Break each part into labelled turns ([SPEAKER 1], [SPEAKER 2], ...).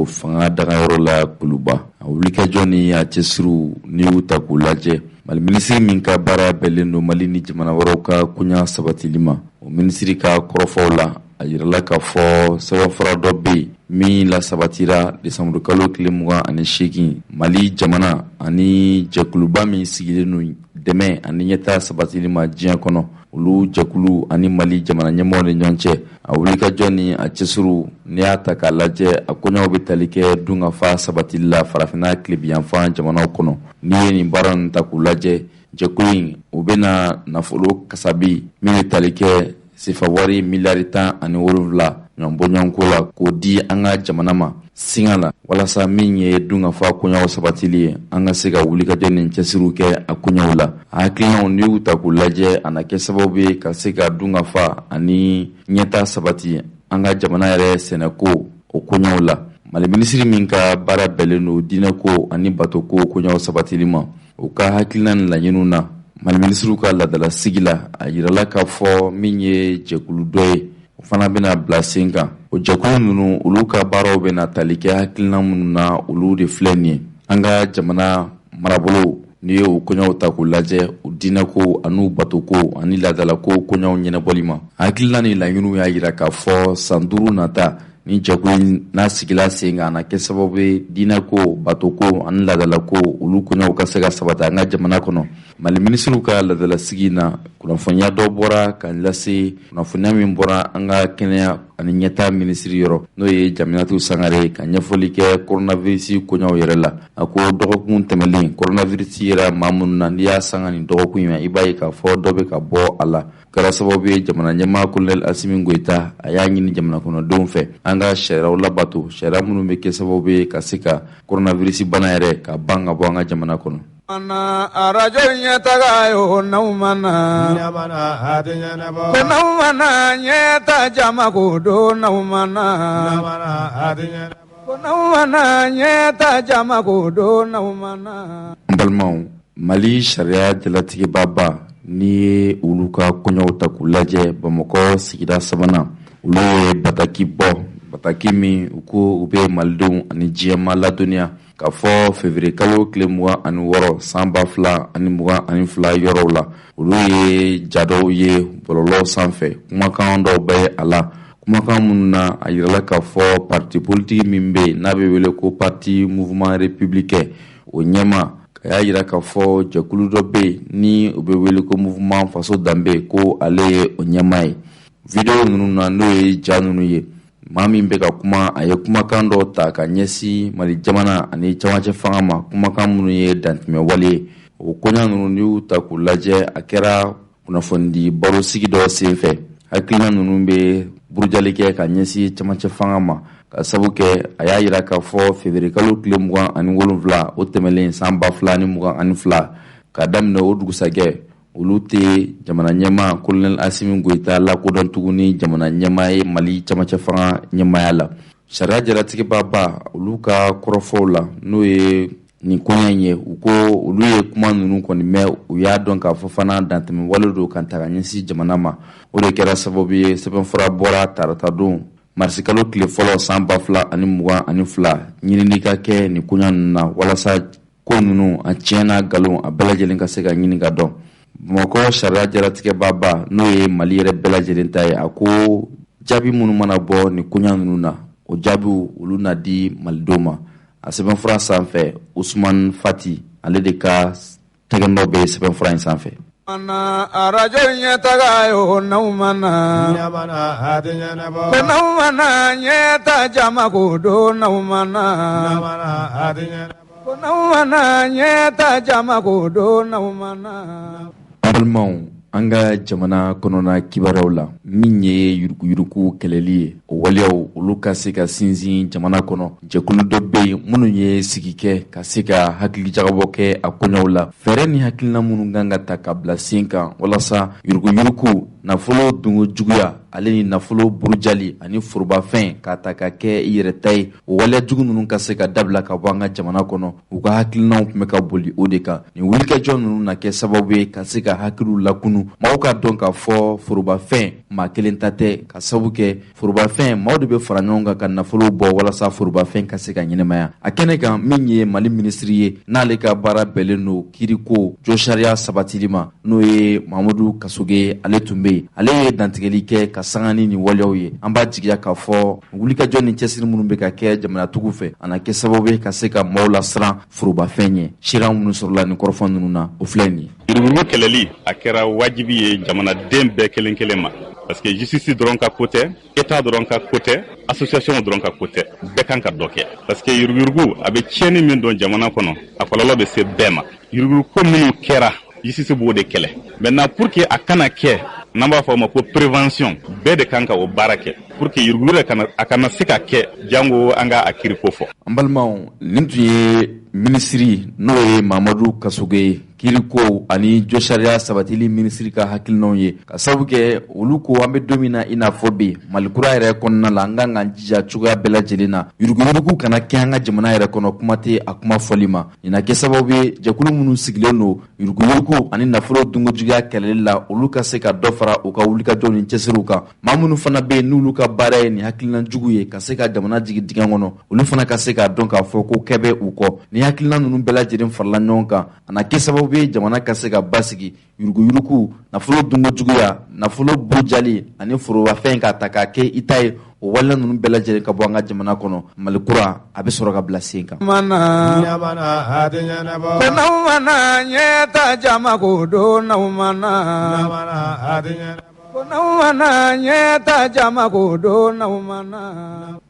[SPEAKER 1] Bamako fanga dagayɔrɔ la Kuluba. A wulikajɔ ni a cɛsiriw n'i y'u ta k'u lajɛ, Mali minisiri min ka baara bɛnlen don Mali ni jamana wɛrɛw ka koɲa sabatili ma. O minisiri ka kɔrɔfɔw la, a yirala k'a fɔ sɛbɛnfura dɔ bɛ yen min la sabatira Desanburu kalo tile 28 Mali jamana ani jɛkuluba min sigilen don dɛmɛ ani ɲɛtaa sabatili ma diɲɛ kɔnɔ. Olu jɛkulu ani Mali jamana ɲɛmɔgɔw ni ɲɔgɔn cɛ, a wulikajɔ ni a cɛsiriw n'i y'a ta k'a lajɛ, a koɲaw bɛ tali kɛ dungafa sabatili la farafinna tilebiyanfan jamanaw kɔnɔ. N'i ye nin baara ninnu ta k'u lajɛ, jɛkulu in u bɛna nafolo kasabi min bɛ tali kɛ sefa wari miliyari 17 ɲɔnbɔɲɔnko la k'o di an ka jamana ma singa la, walasa min ye dungafa koɲaw sabatili ye, an ka se ka wulikajɔ ni cɛsiriw kɛ a koɲaw la. A hakilinaw n'i y'u ta k'u lajɛ, a na kɛ sababu ye ka se ka dungafa ani ɲɛtaa sabati an ka jamana yɛrɛ sɛnɛko o koɲaw la. Mali minisiri min ka baara bɛnlen don diinɛko ani batoko koɲaw sabatili ma, u ka hakilina ni laɲiniw na, Mali minisiriw ka ladala sigi la, a yirala k'a fɔ min ye jɛkulu dɔ ye, o fana bɛna bila sen kan. O jɛkulu ninnu olu ka baaraw bɛna tali kɛ hakilina minnu na, olu de filɛ nin ye. An ka jamana marabolo n'i ye o koɲaw ta k'u lajɛ, o diinɛko ani batoko ani ladalako koɲaw ɲɛnabɔli ma. Hakilina ni laɲiniw y'a yira k'a fɔ san 5 nata ni jɛkulu n'a sigila sen kan, na kɛ sababu ye diinɛko, batoko ani ladalako olu koɲaw ka se ka sabati an ka jamana kɔnɔ. Mali minisiriw ka ladala sigi na kunnafoniya dɔ bɔra ka lase, kunnafoniya min bɔra an ka kɛnɛya ani ɲɛtaa minisiri yɔrɔ n'o ye Jaminatu Sangare ka ɲɛfɔli kɛ coronavirus koɲaw yɛrɛ la. A ko dɔgɔkun tɛmɛlen coronavirus yɛrɛ maa minnu na n'i y'a sanga nin dɔgɔkun in ma, i b'a ye k'a fɔ dɔ bɛ ka bɔ a la. Kɛra sababu ye jamana ɲɛmaa Colonel Assimi Goïta a y'a ɲini jamana kɔnɔdenw fɛ an ka sariyaw labato, sariya minnu bɛ kɛ sababu ye ka se ka coronavirus bana yɛrɛ ka ban ka bɔ an ka jamana kɔnɔ.
[SPEAKER 2] Arajo ɲɛtaga yo n'aw mana n'aw mana ɲɛta jama ko don n'aw mana n'aw mana ɲɛta jama ko don n'aw mana.
[SPEAKER 1] N balimaw, Mali sariya jalatigibaba n'i ye olu ka koɲaw ta k'u lajɛ, Bamakɔ sigida 3 olu ye bataki bɔ, bataki min u ko u bɛ malidenw ani diɲɛma ladɔnniya k'a fɔ février kalo tile 26 san 2022 yɔrɔw la. Olu ye jadɔw ye bɔlɔlɔw sanfɛ, kumakan dɔw bɛ a la, kumakan minnu na a yirala k'a fɔ parti politique min bɛ yen n'a bɛ wele ko parti mouvement républicain, o ɲɛma a y'a yira k'a fɔ jɛkulu dɔ bɛ yen ni u bɛ wele ko mouvement faso danbe, ko ale ye o ɲɛma ye. Video ninnu na n'o ye ja ninnu ye, maa min bɛ ka kuma a ye kumakan dɔ ta ka ɲɛsin Mali jamana ani camancɛ fanga ma, kumakan minnu ye dantɛmɛwale ye. O koɲa ninnu n'i y'u ta k'u lajɛ, a kɛra kunnafonidi baro sigi dɔ senfɛ. Hakilina ninnu bɛ burujali kɛ ka ɲɛsin camancɛ fanga ma, ka sabu kɛ a y'a yira k'a fɔ février kalo tile 27 o tɛmɛlen san 2022 ka daminɛ o dugusajɛ, olu tɛ jamana ɲɛmaa Colonel Assimi Goïta lakodɔn tuguni jamana ɲɛmaa ye Mali camancɛ fanga ɲɛmaaya la. Sariya jalatigibaba olu ka kɔrɔfɔw la n'o ye nin koɲa in ye, u ko olu ye kuma ninnu kɔni mɛn, u y'a dɔn k'a fɔ fana dantɛmɛwale don kan ta ka ɲɛsin jamana ma. O de kɛra sababu ye sɛbɛnfura bɔra tarata don marisi kalo tile fɔlɔ san 2022 ɲinini ka kɛ nin koɲa ninnu na, walasa ko ninnu a tiɲɛna nkalon a bɛɛ lajɛlen ka se ka ɲini ka dɔn. Bamakɔ sariya jalatigibaba n'o ye Mali yɛrɛ bɛɛ lajɛlen ta ye, a ko jaabi minnu mana bɔ nin koɲa ninnu na, o jaabiw olu na di malidenw ma. A sɛbɛnfura sanfɛ Usman Fati ale de ka tɛgɛnɔ bɛ sɛbɛnfura in sanfɛ.
[SPEAKER 2] Arajo ɲɛtaga yo n'aw mana n'aw mana ɲɛta jama ko don n'aw mana n'aw mana ɲɛta jama ko don n'aw mana.
[SPEAKER 1] Balimaw, an ka jamana kɔnɔna kibaruyaw la min ye yuruguyurugu kɛlɛli ye, o waleyaw olu ka se ka sinsin jamana kɔnɔ. Jɛkulu dɔ bɛ yen minnu ye sigi kɛ ka se ka hakilijagabɔ kɛ a koɲaw la. Fɛɛrɛ ni hakilina minnu kan ka ta ka bila sen kan walasa yuruguyurugu nafolo dungo juguya ale ni nafolo burujali ani forobafɛn k'a ta ka kɛ i yɛrɛ ta ye o waleya jugu ninnu ka se ka dabila ka bɔ an ka jamana kɔnɔ u ka hakilinaw tun bɛ ka boli o de kan nin wulikajɔ ninnu na kɛ sababu ye ka se ka hakiliw lakunu maaw ka dɔn k'a fɔ forobafɛn maa kelen ta tɛ ka sababu kɛ forobafɛn maaw de bɛ fara ɲɔgɔn kan ka nafolo bɔ walasa forobafɛn ka se ka ɲɛnɛmaya a kɛnɛ kan min ye Mali minisiri ye n'ale ka baara bɛɛlen don kiiriko jɔ sariya sabatili ma n'o ye Mahamadu Kasoge ale tun bɛ yen ale ye dantigɛli kɛ ka sanga ni waleyaw ye an b'a jigiya k'a fɔ wulikajɔ ni cɛsiri minnu bɛ ka kɛ jamanatigiw fɛ a na kɛ sababu ye ka se ka maaw lasiran forobafɛn ɲɛ seereya minnu sɔrɔla nin kɔrɔfɔ ninnu na o filɛ nin ye.
[SPEAKER 3] Yuruguyurugu kɛlɛli a kɛra wajibi ye jamanaden bɛɛ kelen kelen ma parce que justice dɔrɔn ka ko tɛ état dɔrɔn ka ko tɛ association dɔrɔn ka ko tɛ bɛɛ kan ka dɔ kɛ parce que yuruguyurugu a bɛ tiɲɛni min don jamana kɔnɔ a kɔlɔlɔ bɛ se bɛɛ ma yuruguyurugu ko minnu kɛra justice b'o de kɛlɛ maintenant pour que a kana kɛ n'an b'a fɔ o ma ko prévention bɛɛ de kan ka o baara kɛ pour que yuruguyurugu a kana se ka kɛ jango an ka a kiiriko fɔ.
[SPEAKER 1] An balimaw nin tun ye minisiri n'o ye Mahamadu Kasoge ye kiiriko ani jɔ sariya sabatili minisiri ka hakilinaw ye ka sababu kɛ olu ko an bɛ don min na i n'a fɔ bi malikura yɛrɛ kɔnɔna la an kan ka jija cogoya bɛɛ lajɛlen na yuruguyurugu kana kɛ an ka jamana yɛrɛ kɔnɔ kuma tɛ a kuma fɔli ma nin na kɛ sababu ye jɛkulu minnu sigilen don yuruguyurugu ani nafolo dunkojuguya kɛlɛli la olu ka se ka dɔ fara u ka wulikajɔ ni cɛsiriw kan maa minnu fana bɛ yen n'olu ka baara ye nin hakilina jugu ye ka se ka jamana jigin dingɛ kɔnɔ olu fana ka se k'a dɔn k'a fɔ ko kɛ bɛ u kɔ ni hakilina ninnu bɛɛ lajɛlen farala ɲɔgɔn kan a na kɛ sababu ye jamana ka se ka basigi yuruguyurugu nafolo dunkojuguya nafolo burujali ani forobafɛn k'a ta k'a kɛ i ta ye o waleya ninnu bɛɛ lajɛlen ka bɔ an ka jamana kɔnɔ malikura a bɛ sɔrɔ ka bila sen kan.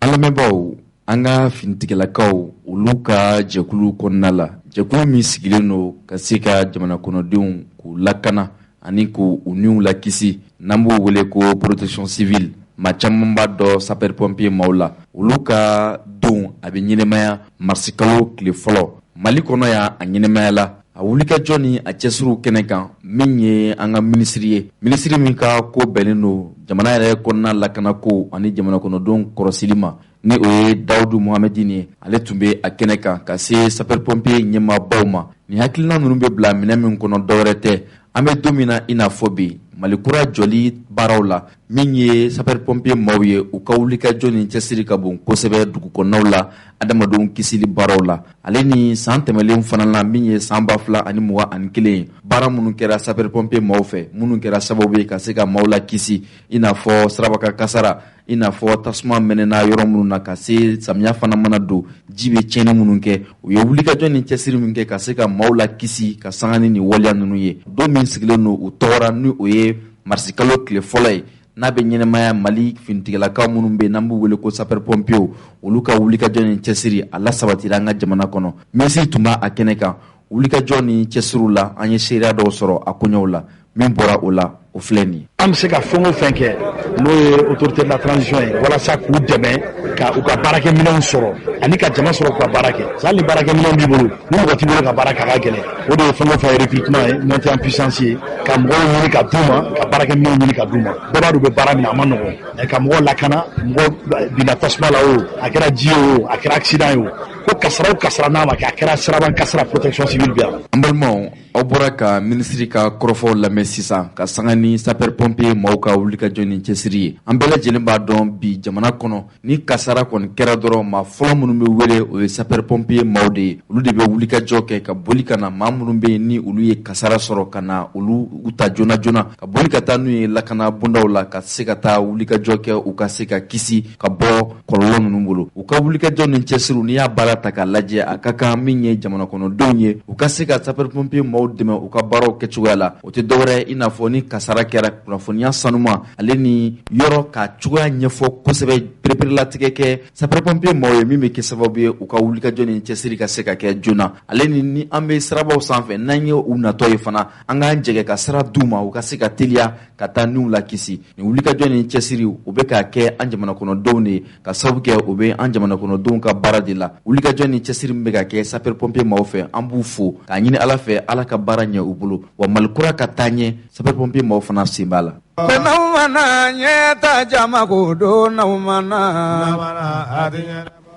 [SPEAKER 1] An lamɛnbaaw an ka finitigilakaw olu ka jɛkulu kɔnɔna la jɛkulu min sigilen don ka se ka jamana kɔnɔdenw k'u lakana ani k'u niw lakisi n'an b'o wele ko protection civile maa caman b'a dɔn sapeur pompier maaw la olu ka don a bɛ ɲɛnɛmaya marisi kalo tile fɔlɔ Mali kɔnɔ yan a ɲɛnɛmaya la a wulikajɔ ni a cɛsiriw kɛnɛ kan min ye an ka minisiri ye minisiri min ka ko bɛnnen don jamana yɛrɛ kɔnɔna lakanako ani jamana kɔnɔdenw kɔrɔsili ma ni o ye Dawudu Muhamɛdi ye ale tun bɛ a kɛnɛ kan ka se sapeur pompier ɲɛmaabaw ma ni hakilina ninnu bɛ bila minɛ min kɔnɔ dɔwɛrɛ tɛ an bɛ don min na i n'a fɔ bi malikura jɔli baaraw la min ye sapeur pompier maaw ye u ka wulikajɔ ni cɛsiri ka bon kosɛbɛ dugukɔnɔnaw la adamadenw kisili baaraw la ale ni san tɛmɛlen fana la min ye san 2021 baara minnu kɛra sapeur pompier maaw fɛ minnu kɛra sababu ye ka se ka maaw la kisi i n'a fɔ sirabaka kasara i n'a fɔ tasuma mɛnɛna yɔrɔ minnu na ka se samiya fana mana don ji bɛ tiɲɛni minnu kɛ u ye wulikajɔ ni cɛsiri min kɛ ka se ka maaw la kisi ka sanga ni waleya ninnu ye don min sigilen don u tɔgɔra ni o ye marisi kalo tile fɔlɔ ye n'a bɛ ɲɛnɛmaya Mali finitigilakaw minnu bɛ yen n'an b'u wele ko sapeur pompier olu ka wulikajɔ ni cɛsiri a lasabatira an ka jamana kɔnɔ minisiri tun b'a a kɛnɛ kan wulikajɔ ni cɛsiriw la an ye seereya dɔw sɔrɔ a koɲɛw la min bɔra o la o filɛ nin ye.
[SPEAKER 4] An bɛ se ka fɛn o fɛn kɛ n'o ye autorité de la transition ye walasa k'u dɛmɛ ka u ka baarakɛminɛnw sɔrɔ ani ka jama sɔrɔ k'u ka baara kɛ hali ni baarakɛminɛnw b'i bolo ni mɔgɔ t'i bolo ka baara kɛ a ka gɛlɛn o de ye fɛn o fɛn ye recrutement ye montée en puissance ye ka mɔgɔw ɲini ka d'u ma ka baarakɛminɛnw ɲini ka d'u ma bɛɛ b'a dɔn u bɛ baara min na a ma nɔgɔn ka mɔgɔw lakana mɔgɔ binna tasuma la o a kɛra ji ye o a kɛra accident ye o ko kasara o kasara n'a ma kɛ a kɛra siraban kasara protection civile bɛ yan.
[SPEAKER 1] An balimaw aw bɔra ka minisiri ka kɔrɔfɔw lamɛn sisan ka sanga ni sapeur pompier maaw ka wulikajɔ ni cɛsiri ye an bɛɛ lajɛlen b'a dɔn bi jamana kɔnɔ ni kasara kɔni kɛra dɔrɔn maa fɔlɔ minnu bɛ wele o ye sapeur pompier maaw de ye olu de bɛ wulikajɔ kɛ ka boli ka na maa minnu bɛ yen ni olu ye kasara sɔrɔ ka na olu u ta joona joona ka boli ka taa n'u ye lakana bondaw la ka se ka taa wulikajɔ kɛ u ka se ka kisi ka bɔ kɔlɔlɔ ninnu bolo u ka wulikajɔ ni cɛsiriw n'i y'a baara ta k'a lajɛ a ka kan min ye jamana kɔnɔdenw ye u ka se ka sapeur pompier maaw dɛmɛ u ka baaraw kɛcogoya la o tɛ dɔwɛrɛ i n'a fɔ ni kasara kɛra kunnafoniya sanuma ale ni yɔrɔ ka cogoya ɲɛfɔ kosɛbɛ pereperelatigɛ kɛ sapeur pompier maaw ye min bɛ kɛ sababu ye u ka wulikajɔ ni cɛsiri ka se ka kɛ joona ale ni an bɛ sirabaw sanfɛ n'an ye u natɔ ye fana an k'an jɛgɛ ka sira d'u ma u ka se ka teliya ka taa niw la kisi ni wulikajɔ ni cɛsiri u bɛ k'a kɛ an jamana kɔnɔdenw de ye ka sababu kɛ u bɛ an jamana kɔnɔdenw ka baara de la wulikajɔ ni cɛsiri min bɛ ka kɛ sapeur pompier maaw fɛ an b'u fo k'a ɲini ala fɛ ala ka baara ɲɛ u bolo wa malikura ka taa ɲɛ sapeur pompier maaw fana sen b'a la.
[SPEAKER 2] Ko n'aw mana ɲɛ ta jama ko don n'aw mana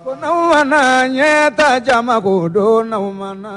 [SPEAKER 2] ko n'aw mana ɲɛ ta jama ko don n'aw mana.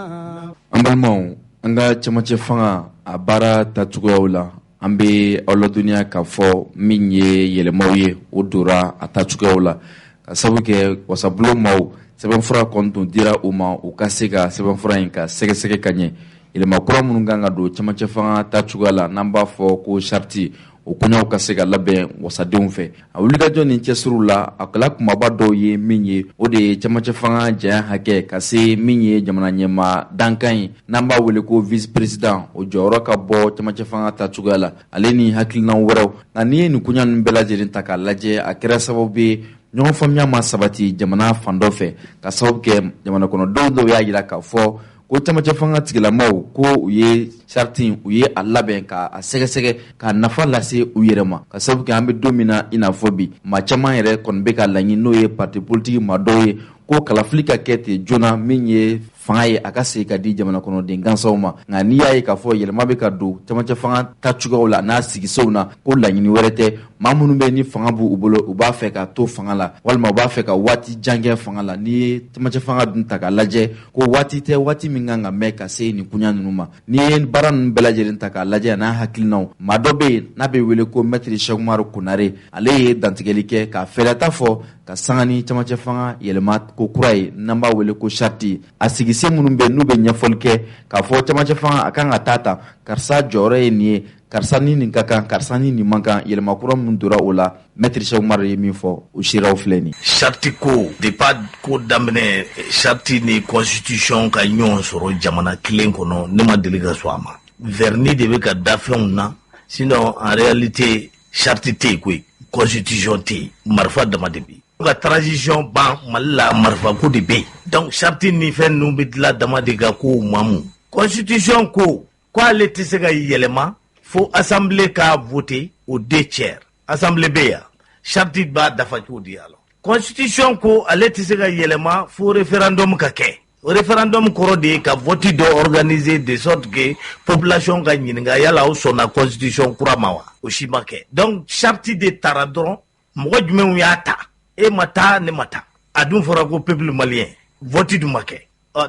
[SPEAKER 1] An balimaw an ka cɛmancɛ fanga a baara tacogoyaw la an bɛ aw ladɔnniya k'a fɔ min ye yɛlɛmaw ye o dora a tacogoyaw la ka sabu kɛ wasabulon maaw sɛbɛnfura kɔntun dira u ma u ka se ka sɛbɛnfura in ka sɛgɛsɛgɛ ka ɲɛ yɛlɛma kura minnu kan ka don cɛmancɛ fanga tacogoya la n'an b'a fɔ ko charti o kɔɲɔw ka se ka labɛn wasadenw fɛ a wulikajɔ ni cɛsiriw la a kɛla kumaba dɔw ye min ye o de ye cɛmancɛ fanga janya hakɛ ka se min ye jamana ɲɛma dankan ye n'an b'a wele ko vice président o jɔyɔrɔ ka bɔ cɛmancɛ fanga tacogoya la ale ni hakilina wɛrɛw nka n'i ye nin koɲa ninnu bɛɛ lajɛlen ta k'a lajɛ a kɛra sababu ye ɲɔgɔn faamuya ma sabati jamana fan dɔ fɛ ka sababu kɛ jamana kɔnɔdenw dɔw y'a jira k'a fɔ ko cɛmancɛ fanga tigilamaw ko u ye charti u ye a labɛn k'a sɛgɛsɛgɛ k'a nafa lase u yɛrɛ ma ka sababu kɛ an bɛ don min na i n'a fɔ bi maa caman yɛrɛ kɔni bɛ ka laɲini n'o ye parti politique maa dɔw ye ko kalafili ka kɛ ten joona min ye fanga ye a ka segin ka di jamana kɔnɔden gansaw ma nka n'i y'a ye k'a fɔ yɛlɛma bɛ ka don cɛmancɛ fanga tacogoyaw la n'a sigisenw na ko laɲini wɛrɛ tɛ maa minnu bɛ ni fanga b'u bolo u b'a fɛ ka to fanga la walima u b'a fɛ ka waati jan kɛ fanga la n'i ye cɛmancɛ fanga dun ta k'a lajɛ ko waati tɛ waati min kan ka mɛn ka se nin koɲa ninnu ma n'i ye baara ninnu bɛɛ lajɛlen ta k'a lajɛ n'a hakilinaw maa dɔ bɛ yen n'a bɛ wele ko maître Cheikh Umaru Konare ale ye dantigɛli kɛ ka fɛɛrɛta fɔ ka sanga ni cɛmancɛ fanga yɛlɛma ko kura ye n'an b'a wele ko charti a sigisen minnu bɛ n'u bɛ ɲɛfɔli kɛ k'a fɔ cɛmancɛ fanga a kan ka taa ta karisa jɔyɔrɔ ye nin ye karisa ni nin ka kan karisa ni nin man kan yɛlɛma kura minnu dora o la maître Cheikh Umaru ye min fɔ o siraw filɛ nin
[SPEAKER 5] charti ko depuis ko daminɛ charti ni constitution ka ɲɔgɔn sɔrɔ jamana kelen kɔnɔ ne ma deli ka sɔn a ma verni de bɛ ka da fɛnw na sinon en réalité charti tɛ yen koyi constitution tɛ yen marifa dama de bɛ yen ka transition ban Mali la marifa ko de bɛ yen donc charti ni fɛn ninnu bɛ dilan dama de ka kow maamu constitution ko ale tɛ se ka yɛlɛma fo assemblée ka voter au 2 tiers assemblée bɛ yan charti b'a dafa cogo di alors constitution ko ale tɛ se ka yɛlɛma fo référendum ka kɛ o référendum kɔrɔ de ye ka vote dɔ organiser de sorte que population ka ɲininka yala aw sɔnna constitution kura ma wa o si ma kɛ donc charti de taara dɔrɔn mɔgɔ jumɛnw y'a ta e ma taa ne ma taa a dun fɔra ko peuple malien vote dun ma kɛ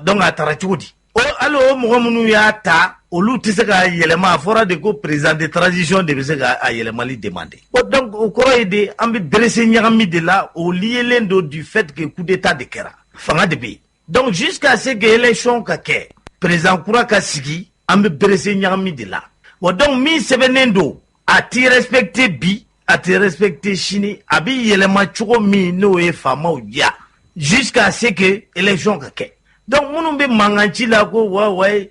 [SPEAKER 5] donc a taara cogo di hali o mɔgɔ minnu y'a ta olu tɛ se ka yɛlɛma a fɔra de ko président de transition de bɛ se ka a yɛlɛmali demander donc o kɔrɔ ye de an bɛ dresse ɲagami de la o lielen do du fait que coup d'état de kɛra fanga de bɛ yen donc jusqu'à ce que élection ka kɛ président kura ka sigi an bɛ dresse ɲagami de la donc min sɛbɛnnen do a t'i respecter bi a t'i respecter sini a bɛ yɛlɛma cogo min n'o ye faamaw diya jusqu'à ce que élection ka kɛ donc minnu bɛ mankanci la ko wayi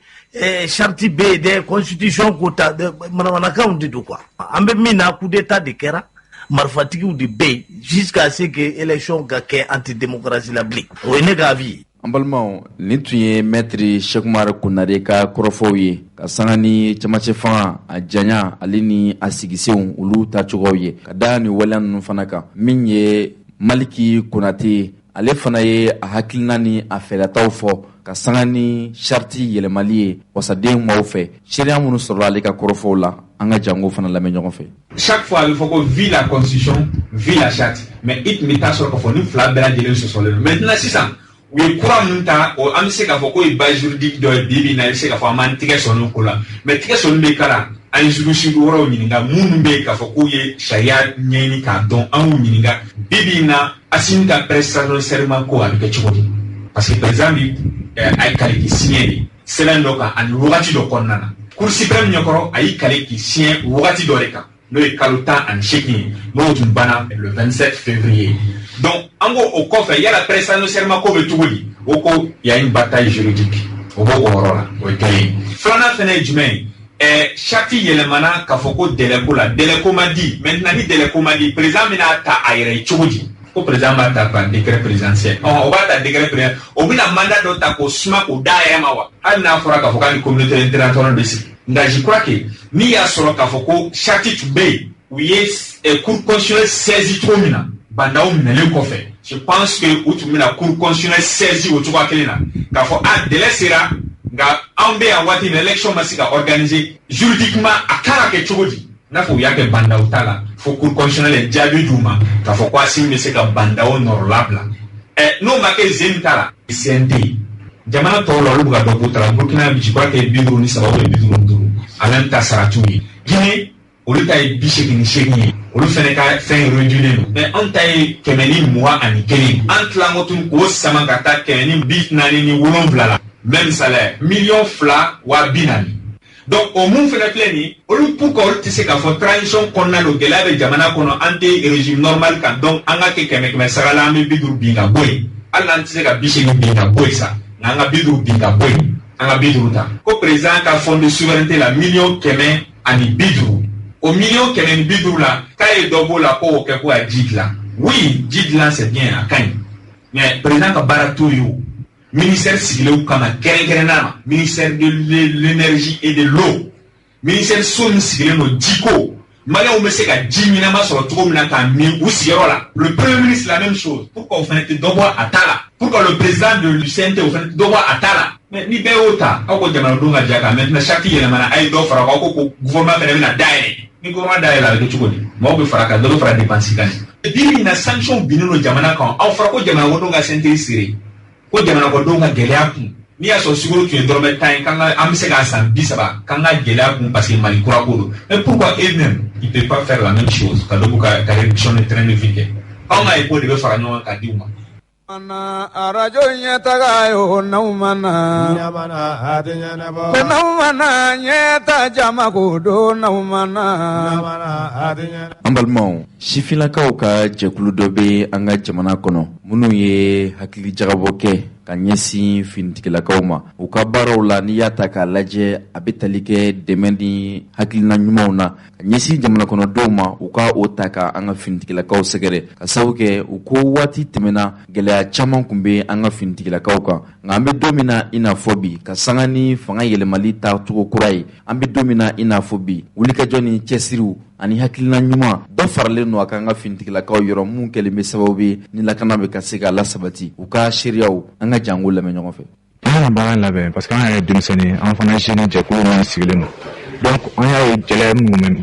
[SPEAKER 5] charti bɛ yen dɛ constitution ko ta manamanakanw de don quoi an bɛ min na coup d'état de kɛra marifatigiw de bɛ yen jusqu'à ce que élection ka kɛ anti démocratie la bilen o ye ne ka avis ye.
[SPEAKER 1] an balimaw nin tun ye maître Cheikh Umaru Konare ka kɔrɔfɔw ye ka sanga ni cɛmancɛ fanga a janya ale ni a sigisenw olu tacogow ye ka da ni waleya ninnu fana kan min ye Maliki Konate ale fana ye a hakilina ni a fɛɛrɛtaw fɔ ka sanga ni charti yɛlɛmali ye wasaden maaw fɛ seereya minnu sɔrɔla ale ka kɔrɔfɔw la an ka jango fana lamɛn ɲɔgɔn fɛ.
[SPEAKER 6] Chaque fois a bɛ fɔ ko vie la constitution vie la charte mais i tun bɛ taa sɔrɔ k'a fɔ ni fila bɛɛ lajɛlen sɔsɔlen don maintenant sisan u ye kura minnu ta an bɛ se k'a fɔ ko ye base juridique dɔ ye bi-bi in na i bɛ se k'a fɔ an b'an tigɛ sɔnni o ko la mais tigɛ sɔnni bɛ kala an ye jurusigi wɛrɛw ɲininka minnu bɛ yen k'a fɔ k'u ye sariya ɲɛɲini k'a dɔn an y'u ɲininka bi-bi in na Assimi ka prestation serment ko a bɛ kɛ cogo di parce que président bi a ye kale k'i signé de sɛbɛn dɔ kan ani wagati dɔ kɔnɔna na cour suprême ɲɛkɔrɔ a y'i kale k'i signé wagati dɔ de kan n'o ye kalo 18 ye n'o tun banna le 27 février donc an ko o kɔfɛ yala prestation serment ko bɛ cogo di o ko y a une bataille juridique o b'o yɔrɔ la o ye kelen ye filanan fɛnɛ ye jumɛn ye charte yɛlɛmana k'a fɔ ko délai ko la délai ko ma di maintenant ni délai ko ma di président bɛna ta a yɛrɛ ye cogo di ko président b'a ta par décret présidentiel o b'a ta décret président o bɛna mandat dɔ ta k'o suma k'o da a yɛrɛ ma wa hali n'a fɔra k'a fɔ k'a ni communauté internationale bɛ sigi nka je crois que min y'a sɔrɔ k'a fɔ ko charte tun bɛ yen u ye cour constitutionnelle saisi cogo min na bandaw minɛlen kɔfɛ je pense que u tun bɛna cour constitutionnelle saisi o cogoya kelen na k'a fɔ délai sera nka anw bɛ yan waati min élection ma se ka organiser juridiquement a kan ka kɛ cogo di n'a fɔ u y'a kɛ bandaw ta la fo cour constitutionnelle ye jaabi d'u ma k'a fɔ ko Assimi bɛ se ka bandaw nɔrɔ labila n'o ma kɛ Zeni ta la CNT jamana tɔw la olu bɛ ka dɔ k'u ta la Burkina je crois que 53 ou 55 ale ta saratiw ye Guinée olu ta ye 88 ye olu fɛnɛ ka fɛn réduilen don mais anw ta ye 121 an tilanko tun k'o sama ka taa 147 la même salaire $240,000 donc au mun fɛnɛ filɛ nin olu pour que olu tɛ se k'a fɔ transition kɔnɔna don gɛlɛya bɛ jamana kɔnɔ an tɛ régime normal kan donc an ka kɛ 100 sara la an bɛ 50 bin ka bɔ yen hali n'an tɛ se ka 80 bin ka bɔ yen sa nka an ka 50 bin ka bɔ yen an ka 50 ta ko président ka fond de souveraineté la $150,000 au $150,000 la k'a ye dɔ b'o la ko o kɛ ko a ji dilan oui ji dilan c'est bien a ka ɲi mais président ka baara t'o ye o ministère sigilenw kama kɛrɛnkɛrɛnnen ma ministère de l'énergie et de l'eau ministère so min sigilen don jiko maliyɛnw bɛ se ka ji ɲɛnama sɔrɔ cogo min na k'a min u sigiyɔrɔ la le premier ministre la même chose pourquoi o fana tɛ dɔ bɔ a ta la pourquoi le président de l'UCNT o fana tɛ dɔ bɔ a ta la mais ni bɛɛ y'o ta aw ko jamanadenw ka diya kan maintenant chaque yɛlɛmana a ye dɔ fara aw ko gouvernement fana bɛna dayɛlɛ ni gouvernement dayɛlɛ a bɛ kɛ cogo di mɔgɔw bɛ fara kan dɔ bɛ fara dépense kan bi min na sanction binnen don jamana kan aw fɔra ko jamanadenw ka CNT siri ko jamanadenw ka gɛlɛya kun n'i y'a sɔrɔ sukaro tun ye dɔrɔmɛ 10 kan an bɛ se k'a san 30 kan ka gɛlɛya kun parce que Mali kura ko don mais pourquoi eux-mêmes ils peuvent pas faire la même chose ka dɔ b'u ka réduction de train de vie kɛ anw ka impôt de bɛ fara ɲɔgɔn kan k'a di u ma.
[SPEAKER 2] arajo ɲɛtaga yo n'aw mana ko n'aw mana ɲɛta jama ko don n'aw mana.
[SPEAKER 1] An balimaw sifinlakaw ka jɛkulu dɔ bɛ an ka jamana kɔnɔ minnu ye hakili jagabɔ kɛ ka ɲɛsin finitigilakaw ma u ka baaraw la n'i y'a ta k'a lajɛ a bɛ tali kɛ dɛmɛ ni hakilina ɲumanw na ka ɲɛsin jamana kɔnɔdenw ma u ka o ta ka an ka finitigilakaw sɛgɛrɛ ka sababu kɛ u ko waati tɛmɛna gɛlɛya caman tun bɛ an ka finitigilakaw kan nka an bɛ don min na i n'a fɔ bi ka sanga ni fanga yɛlɛmali ta cogo kura ye an bɛ don min na i n'a fɔ bi wulikajɔ ni cɛsiriw ani hakilina ɲuman dɔ faralen don a kan ka finitigilakaw yɔrɔ mun kɛlen bɛ sababu ye ni lakana bɛ ka se ka lasabati u ka seereyaw an ka jango lamɛn ɲɔgɔn fɛ.
[SPEAKER 7] An ka baara labɛn parce que an yɛrɛ denmisɛnnin an fana jeune jɛkulu min sigilen don donc an y'a ye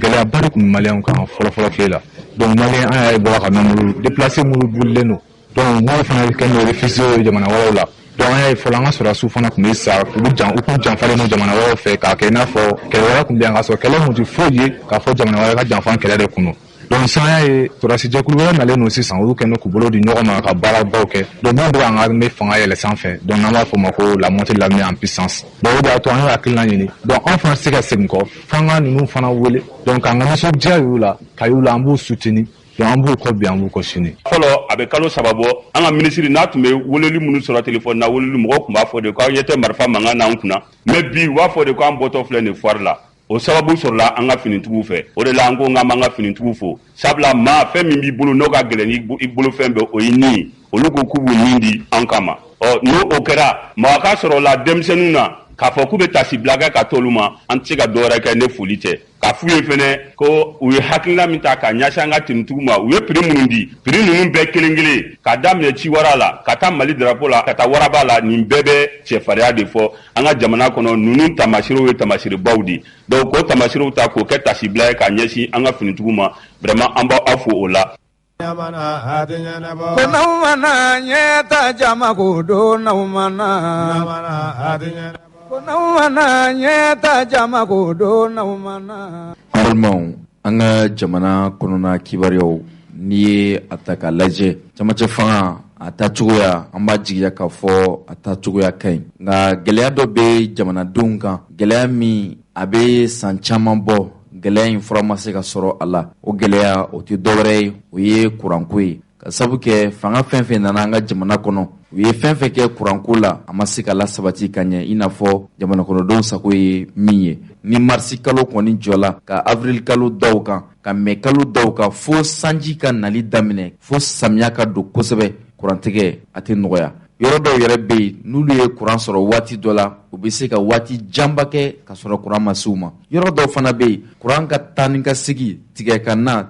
[SPEAKER 7] gɛlɛyaba de tun bɛ maliyɛnw kan fɔlɔfɔlɔ tile la donc maliyɛn an y'a ye bɔra ka nɔnbolo déplacé minnu bolilen don donc n'o fana kɛ n'o réfugié jamana wɛrɛw la donc an y'a ye fɔlɔ an ka sɔrɔdasiw fana tun bɛ sa u kun janfalen don jamana wɛrɛw fɛ k'a kɛ i n'a fɔ kɛlɛ wɛrɛ tun bɛ yan k'a sɔrɔ kɛlɛ kun tɛ foyi ye k'a fɔ jamana wɛrɛ ka janfa kɛlɛ de kun don donc sisan an y'a ye sɔrɔdasi jɛkulu wɛrɛ nalen don sisan olu kɛlen k'u bolo di ɲɔgɔn ma ka baarabaw kɛ donc minnu bɛ an ka armée fanga yɛlɛ sanfɛ donc n'an b'a fɔ o ma ko la montée de l'armée en puissance donc o de y'a to an ye hakilina ɲini donc an fana tɛ se ka segin kɔ f'an ka ninnu fana wele donc k'an ka nisɔndiya y'u la ka y'u la an b'u soutenir donc an b'u kɔ bi an b'u kɔ sini.
[SPEAKER 3] fɔlɔ a bɛ kalo 3 bɔ an ka minisiri n'a tun bɛ weleli minnu sɔrɔ telefɔni na weleli mɔgɔw tun b'a fɔ de ko aw ɲɛ tɛ marifa mankan n'an kunna mais bi u b'a fɔ de ko an bɔtɔ filɛ nin foire la o sababu sɔrɔla an ka finitigiw fɛ o de la an ko k'an b'an ka finitigiw fo sabula maa fɛn min b'i bolo n'o ka gɛlɛn i bolo fɛn bɛɛ o ye nin ye olu ko k'u b'u nin di an kama n'o o kɛra mɔgɔ ka sɔrɔ la denmisɛnninw na k'a fɔ k'u bɛ tasi bila kɛ ka t'olu ma an tɛ se ka dɔwɛrɛ kɛ ne foli tɛ k'a f'u ye fɛnɛ ko u ye hakilina min ta ka ɲɛsin an ka tenitigiw ma u ye prix minnu di prix ninnu bɛɛ kelen kelen k'a daminɛ Ciwara la ka taa Mali drapeau la ka taa Waraba la nin bɛɛ bɛ cɛfarinya de fɔ an ka jamana kɔnɔ ninnu tamaserew ye tamaserebaw de donc o tamaserew ta k'o kɛ tasi bila ye ka ɲɛsin an ka finitigiw ma vraiment an b'aw fo o la.
[SPEAKER 2] ko n'aw mana ɲɛta jama ko don n'aw mana ko n'aw mana ɲɛta jama ko don n'aw mana.
[SPEAKER 1] balimaw an ka jamana kɔnɔna kibaruyaw n'i ye a ta k'a lajɛ jamacɛ fanga a tacogoya an b'a jigiya k'a fɔ a tacogoya ka ɲi nka gɛlɛya dɔ bɛ jamanadenw kan gɛlɛya min a bɛ san caman bɔ gɛlɛya in fura ma se ka sɔrɔ a la o gɛlɛya o tɛ dɔwɛrɛ ye o ye kuranko ye ka sabu kɛ fanga fɛn fɛn nana an ka jamana kɔnɔ u ye fɛn fɛn kɛ kuranko la a ma se ka lasabati ka ɲɛ i n'a fɔ jamana kɔnɔdenw sago ye min ye ni marisi kalo kɔni jɔla ka avril kalo daw kan ka mɛ kalo daw kan fo sanji ka nali daminɛ fo samiya ka don kosɛbɛ kurantigɛ a tɛ nɔgɔya yɔrɔ dɔw yɛrɛ bɛ yen n'olu ye kuran sɔrɔ waati dɔ la u bɛ se ka waati janba kɛ ka sɔrɔ kuran ma se u ma. Yɔrɔ dɔw fana bɛ yen kuran ka taa ni ka segin tigɛ ka na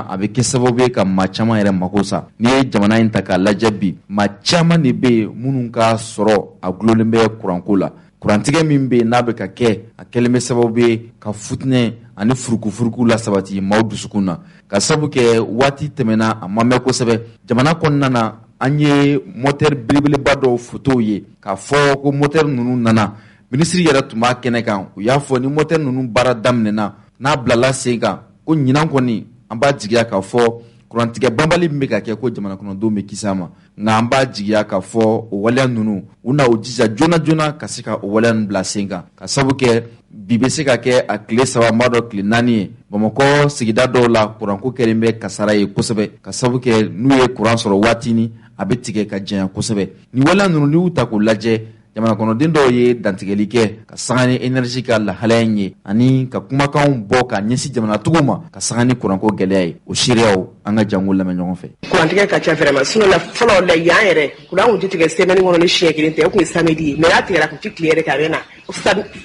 [SPEAKER 1] a bɛ kɛ sababu ye ka maa caman yɛrɛ mago sa. N'i ye jamana in ta k'a lajɛ bi maa caman de bɛ yen minnu ka sɔrɔ a gulolen bɛ kuranko la. Kurantigɛ min bɛ yen n'a bɛ ka kɛ a kɛlen bɛ sababu ye ka futinɛ ani furukufuruku la sabati maaw dusukun na ka sababu kɛ waati tɛmɛna a ma mɛn kosɛbɛ. Jamana kɔnɔna na an ye moteur belebeleba dɔw photo ye k'a fɔ ko moteur ninnu nana minisiri yɛrɛ tun b'a kɛnɛ kan u y'a fɔ ni moteur ninnu baara daminɛna n'a bilala sen kan ko ɲinan kɔni an b'a jigiya k'a fɔ kurantigɛ banbali min bɛ ka kɛ ko jamana kɔnɔdenw bɛ kisi a ma nka an b'a jigiya k'a fɔ o waleya ninnu u na o jija joona joona ka se ka o waleya ninnu bila sen kan ka sababu kɛ bi bɛ se ka kɛ a tile 3 m'a dɔ tile 4 ye Bamakɔ sigida dɔw la kuranko kɛlen bɛ kasara ye kosɛbɛ ka sababu kɛ n'u ye kuran sɔrɔ waatini a bɛ tigɛ ka janya kosɛbɛ. Ni waleya ninnu n'i y'u ta k'u lajɛ jamana kɔnɔden dɔw ye dantigɛli kɛ ka sanga ni énergie ka lahalaya in ye ani ka kumakanw bɔ ka ɲɛsin jamanatigiw ma ka sanga ni kuranko gɛlɛya ye o seereyaw an ka jango lamɛn ɲɔgɔn fɛ.
[SPEAKER 8] Kurantigɛ ka ca vraiment sinon la fɔlɔ la yan yɛrɛ kuran kun tɛ tigɛ semaine kɔnɔ ni siɲɛ kelen tɛ o kun ye samedi ye mais n'a tigɛra kun tɛ tile yɛrɛ kɛ a bɛ na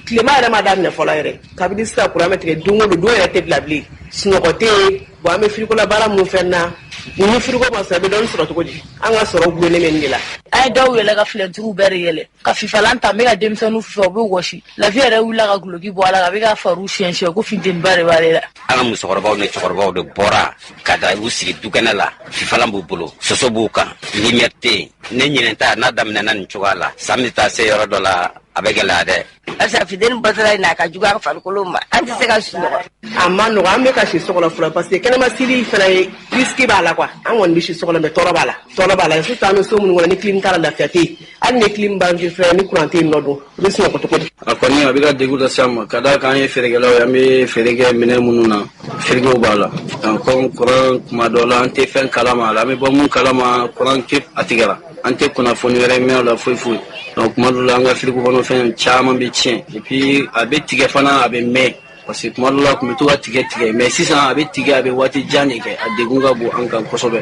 [SPEAKER 8] tilema yɛrɛ ma daminɛ fɔlɔ yɛrɛ kabini sisan kuran bɛ tigɛ don o don yɛrɛ tɛ bila bilen sunɔgɔ tɛ yen bon an bɛ firiko la baara minnu fɛn na ni firiko ma sɔrɔ a bɛ dɔɔni sɔrɔ cogo di an ka sɔrɔ gulonnen bɛ nin de la.
[SPEAKER 9] An ye dɔw yɛlɛ ka filɛtiriw bɛɛ de yɛlɛ ka fifalan ta n bɛ ka denmisɛnninw fifa u bɛ wɔsi lafiya yɛrɛ wulila ka guloki bɔ a la a bɛ ka fariw siyɛn ko funteniba de b'ale la.
[SPEAKER 10] An ka musokɔrɔbaw ni cɛkɔrɔbaw de bɔra ka da u sigi dukɛnɛ la fifalan b'u bolo soso b'u kan lumière tɛ yen ne ɲinɛ ta n'a daminɛna nin cogoya la san bɛ taa se yɔrɔ dɔ la a bɛ gɛlɛya dɛ.
[SPEAKER 9] Asa fidèle batara in n'a ka jugu an farikolo ma an tɛ se ka sunɔgɔ.
[SPEAKER 8] A ma nɔgɔ an bɛ ka si sɔgɔla fɔlɔ parce que kɛnɛma sili fana ye risque b'a la quoi an kɔni bɛ si sɔgɔla mais tɔɔrɔ b'a la sisan an bɛ so minnu kɔnɔ ni clim t'a la lafiya tɛ yen hali ni clim b'an fɛ ni courant tɛ yen nɔ don u bɛ sunɔgɔ cogo di.
[SPEAKER 11] A kɔni a bɛ ka degun lase an ma ka d'a kan an ye feerekɛlaw ye an bɛ feere kɛ minɛn minnu na firigow b'a la comme courant kuma dɔw la an tɛ fɛn kalama a la an bɛ bɔ mun kalama courant tɛ a tigɛra an tɛ kunnafoni wɛrɛ mɛn o la foyi foyi donc kuma dɔw la an ka firigo kɔnɔ fɛn caman bɛ tiɲɛ et puis a bɛ tigɛ fana a bɛ mɛn parce que kuma dɔw la kun bɛ to ka tigɛ mais sisan a bɛ tigɛ a bɛ waati jan de kɛ a degun ka bon an kan kosɛbɛ.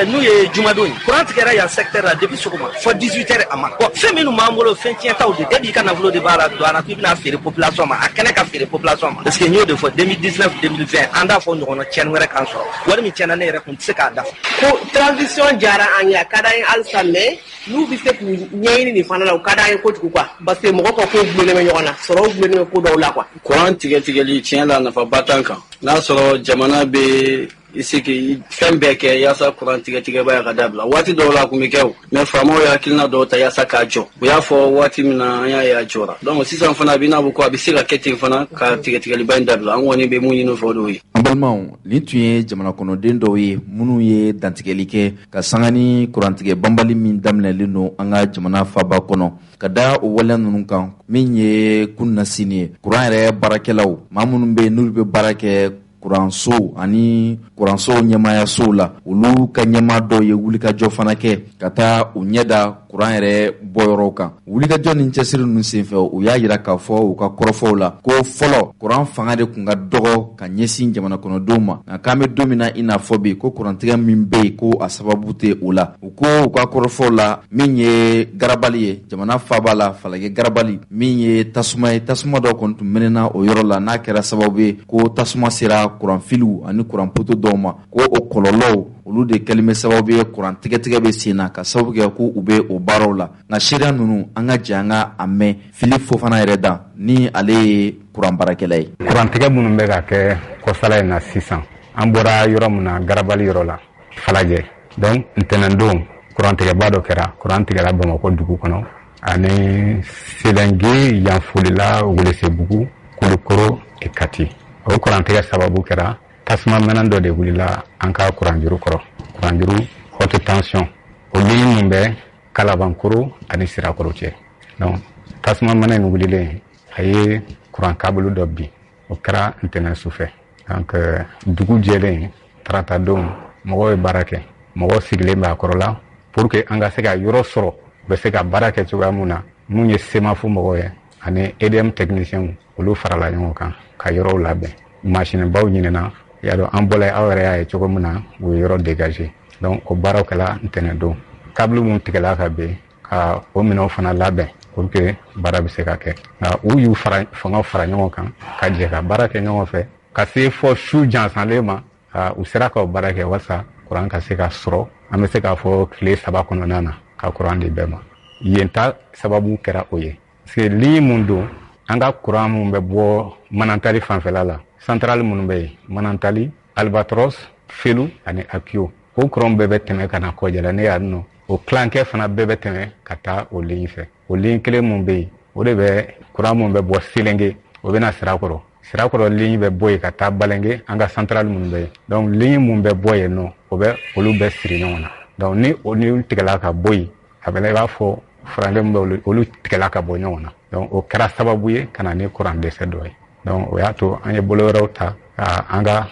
[SPEAKER 12] N'u ye jumadon ye courant tigɛra yan secteur la depuis sɔgɔma fɔ 18h a ma bon fɛn minnu b'an bolo fɛn tiɲɛtaw de dès ka nafolo de b'a la don a la k'i bɛna feere population ma a kɛnɛ ka feere population ma parce que n y'o de fɔ 2019 2020 an t'a fɔ ɲɔgɔnna tiɲɛni wɛrɛ k'an sɔrɔ wari min tiɲɛna ne yɛrɛ kun tɛ se k'a dafa.
[SPEAKER 8] Ko transition diyara an ye a ka d'an ye halisa mais n'u bɛ se k'u ɲɛɲini nin fana la o ka d'an ye kojugu quoi parce que mɔgɔ ka kow gulonnen bɛ ɲɔgɔn na sɔrɔw gulonnen bɛ ko dɔw la quoi.
[SPEAKER 11] Courant tigɛli tiɲɛ la nafaba t'an kan n'a sɔrɔ jamana bɛ i se k'i fɛn bɛɛ kɛ yaasa courant tigɛba ya ka dabila waati dɔw la a kun bɛ kɛ o mais faamaw ye hakilina dɔw ta yaasa k'a jɔ u y'a fɔ waati min na an y'a ye a jɔra donc sisan fana a bɛ n'a fɔ ko a bɛ se ka kɛ ten fana ka tigɛliba in dabila an kɔni bɛ mun ɲini fɔ o ye.
[SPEAKER 1] An balimaw nin tun ye jamana kɔnɔden dɔw ye minnu ye dantigɛli kɛ ka sanga ni kurantigɛ banbali min daminɛlen don an ka jamana faaba kɔnɔ ka da o waleya ninnu kan min ye kunna sini ye kuran yɛrɛ baarakɛlaw maa minnu bɛ yen n'olu bɛ baara kɛ kuranso ani kuranso ɲɛmaayasow la olu ka ɲɛmaa dɔw ye wulikajɔ fana kɛ ka taa u ɲɛda kuran yɛrɛ bɔyɔrɔw kan wulikajɔ ni cɛsiri ninnu senfɛ u y'a yira k'a fɔ u ka kɔrɔfɔw la ko fɔlɔ kuran fanga de tun ka dɔgɔ ka ɲɛsin jamana kɔnɔdenw ma nka k'an bɛ don min na i n'a fɔ bi ko kurantigɛ min bɛ yen ko a sababu tɛ o la u ko u ka kɔrɔfɔw la min ye garabali ye jamana faaba la falajɛ garabali min ye tasuma ye tasuma dɔw kɔni tun mɛnɛna o yɔrɔ la n'a kɛra sababu ye ko tasuma sera kuran filiw ani kuran poto dɔw ma ko o kɔlɔlɔw olu de kɛlen bɛ sababu ye kuran tigɛtigɛ bɛ sen na ka sababu kɛ ko u bɛ o baaraw la nka seereya ninnu an ka jɛ an ka a mɛn Fili Fofana yɛrɛ da ni ale ye kuran baarakɛla ye.
[SPEAKER 13] Kurantigɛ minnu bɛ ka kɛ kɔsala in na sisan an bɔra yɔrɔ min na garabali yɔrɔ la Falajɛ donc ntɛnɛndon kurantigɛba dɔ kɛra kuran tigɛra Bamakɔ dugu kɔnɔ ani Selenge Yanfolila Welesebugu Kulukoro et Kati o kurantigɛ sababu kɛra tasuma mɛnɛ dɔ de wulila an ka kuranjuru kɔrɔ kuranjuru haute tension o ligne min bɛ Kalabankoro ani Sirakɔrɔ cɛ donc tasuma mɛnɛ in wulilen a ye kuran kabulu dɔ bin o kɛra ntɛnɛn sufɛ donc dugu jɛlen tarata don mɔgɔw ye baara kɛ mɔgɔw sigilen b'a kɔrɔ la pour que an ka se ka yɔrɔ sɔrɔ u bɛ se ka baara kɛ cogoya mun na mun ye semafo mɔgɔw ye ani EDM techniciens olu farala ɲɔgɔn kan ka yɔrɔw labɛn machine baw ɲinina y'a dɔn an bɔla aw yɛrɛ y'a ye cogo min na u ye yɔrɔ dégager donc o baaraw kɛla ntɛnɛn don câble mun tigɛla ka ben ka o minɛnw fana labɛn pour que baara bɛ se ka kɛ nka u y'u fanga fara ɲɔgɔn kan ka jɛ ka baara kɛ ɲɔgɔn fɛ ka se fɔ su jansanlen ma u sera ka baara kɛ walasa kuran ka se ka sɔrɔ an bɛ se k'a fɔ tile 3 kɔnɔna na ka kuran di bɛɛ ma yen ta sababu kɛra o ye parce que ligne mun don an ka kuran mun bɛ bɔ Manantali fanfɛla la centrale minnu bɛ yen Manantali Albatros Felu ani Akio o kuran bɛɛ bɛ tɛmɛ ka na Kɔjala ne y'a nɔ o kilankɛ fana bɛɛ bɛ tɛmɛ ka taa o ligne fɛ o ligne kelen mun bɛ yen o de bɛ kuran mun bɛ bɔ Selenge o bɛ na Sirakɔrɔ ligne bɛ bɔ yen ka taa Balenge an ka centrale minnu bɛ yen donc ligne mun bɛ bɔ yen nɔ o bɛ olu bɛ siri ɲɔgɔn na donc ni olu tigɛla ka bɔ yen a bɛ i b'a fɔ furancɛ min bɛ olu tigɛla ka bɔ ɲɔgɔn na donc o kɛra sababu ye ka na ni kuran dɛsɛ dɔ ye donc o y'a to an ye bolo wɛrɛw ta ka an ka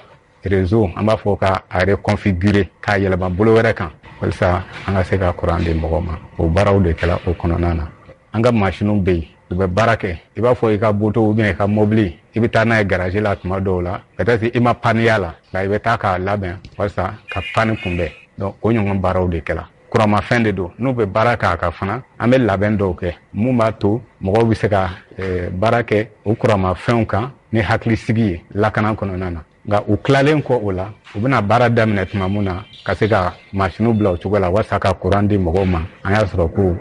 [SPEAKER 13] réseau an b'a fɔ ka a reconfigurer k'a yɛlɛma bolo wɛrɛ kan walasa an ka se ka kuran di mɔgɔw ma o baaraw de kɛra o kɔnɔna na an ka machine bɛ yen u bɛ baara kɛ i b'a fɔ i ka moto ou bien i ka mobili i bɛ taa n'a ye garage la tuma dɔw la peut-être i ma panne y'a la nka i bɛ taa k'a labɛn walasa ka panne kunbɛn donc o ɲɔgɔn baaraw de kɛra kuranmafɛn de don n'u bɛ baara k'a kan fana an bɛ labɛn dɔw kɛ mun b'a to mɔgɔw bɛ se ka baara kɛ o kuranmafɛnw kan ni hakilisigi ye lakana kɔnɔna na nka u tilalen kɔ o la u bɛna baara daminɛ tuma mun na ka se ka machine bila o cogo la walasa ka kuran di mɔgɔw ma an y'a sɔrɔ ko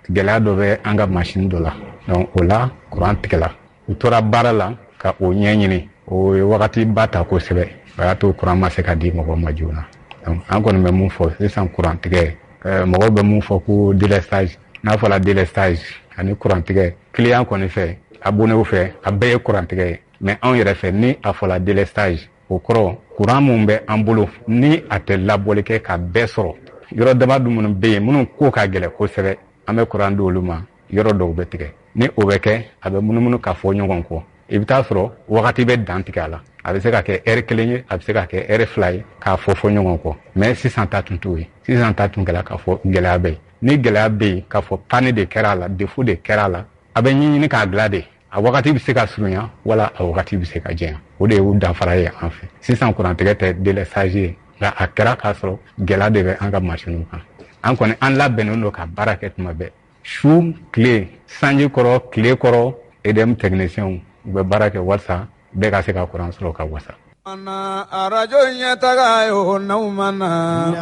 [SPEAKER 13] gɛlɛya dɔ bɛ an ka machine dɔ la donc o la kuran tigɛla u tora baara la ka o ɲɛɲini o ye wagati ba ta kosɛbɛ o y'a to kuran ma se ka di mɔgɔw ma joona donc an kɔni bɛ mun fɔ sisan kuran tigɛ mɔgɔw bɛ mun fɔ ko délestage n'a fɔra délestage ani kuran tigɛ client kɔni fɛ abonnéw fɛ a bɛɛ ye kuran tigɛ ye mais anw yɛrɛ fɛ ni a fɔra délestage o kɔrɔ kuran mun bɛ an bolo ni a tɛ labɔli kɛ ka bɛɛ sɔrɔ yɔrɔ dama dun minnu bɛ yen minnu ko ka gɛlɛn kosɛbɛ an bɛ kuran di olu ma yɔrɔ dɔw bɛ tigɛ ni o bɛ kɛ a bɛ munumunu ka fɔ ɲɔgɔn kɔ i bɛ taa sɔrɔ wagati bɛ dan tigɛ a la a bɛ se ka kɛ heure 1 ye a bɛ se ka kɛ heure 2 ye k'a fɔ ɲɔgɔn kɔ mais sisan ta tun t'o ye sisan ta tun kɛra k'a fɔ gɛlɛya bɛ yen ni gɛlɛya bɛ yen k'a fɔ panne de kɛra a la défaut de kɛra a la a bɛ ɲɛɲini k'a dilan de a wagati bɛ se ka surunya wala a wagati bɛ se ka jɛnya o de ye u danfara ye an fɛ sisan kurantigɛ tɛ délestage ye nka a kɛra k'a sɔrɔ gɛlɛya de bɛ an ka machine kan an kɔni an labɛnnen don ka baara kɛ tuma bɛɛ su tile sanji kɔrɔ tile kɔrɔ EDM techniciens u bɛ baara kɛ walasa bɛɛ ka se ka kuran sɔrɔ ka wasa
[SPEAKER 2] arajo ɲɛtaga yo n'aw mana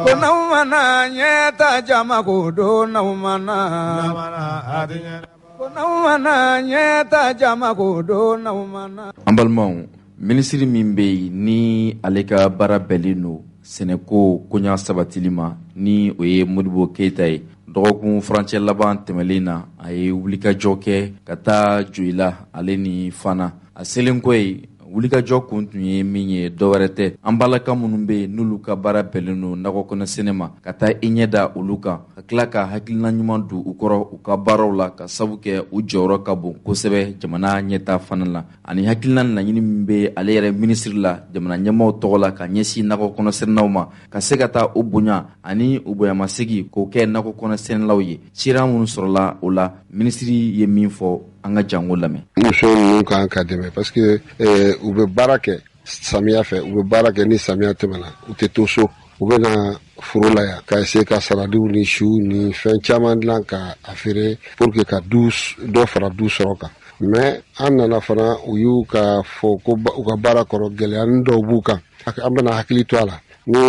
[SPEAKER 2] ko n'aw mana ɲɛta jama ko don n'aw mana ko n'aw mana ɲɛta jama ko don n'aw mana.
[SPEAKER 1] An balimaw minisiri min bɛ yen ni ale ka baara bɛnnen don sɛnɛko koɲa sabatili ma ni o ye Modibo Keyita ye dɔgɔkun furancɛ laban tɛmɛlen na a ye wulikajɔ kɛ ka taa Joyila ale ni Fana a selen kɔ ye wulikajɔ kun tun ye min ye dɔwɛrɛ tɛ an balaka minnu bɛ yen n'olu ka baara bɛnnen don nakɔ kɔnɔ sɛnɛ ma ka taa i ɲɛ da olu kan ka tila ka hakilina ɲuman don u kɔrɔ u ka baaraw la ka sabu kɛ u jɔyɔrɔ ka bon kosɛbɛ jamana ɲɛta fana la ani hakilina laɲini min bɛ ale yɛrɛ minisiri la jamana ɲɛmaaw tɔgɔ la ka ɲɛsin nakɔ kɔnɔ sɛnɛlaw ma ka se ka taa u bonya ani u bonyamasegi k'o kɛ nakɔ kɔnɔ sɛnɛlaw ye sira minnu sɔrɔla o la minisiri ye min fɔ an ka jango lamɛn.
[SPEAKER 14] muso ninnu kan ka dɛmɛ parce que u bɛ baara kɛ samiya fɛ u bɛ baara kɛ ni samiya tɛmɛna u tɛ to so u bɛ na foro la yan ka essayer ka saladiw ni siw ni fɛn caman dilan ka a feere pour que ka dɔ fara du sɔrɔ kan mais an nana fana u y'u ka fɔ ko u ka baara kɔrɔ gɛlɛyani dɔw b'u kan an bɛna hakili to a la ni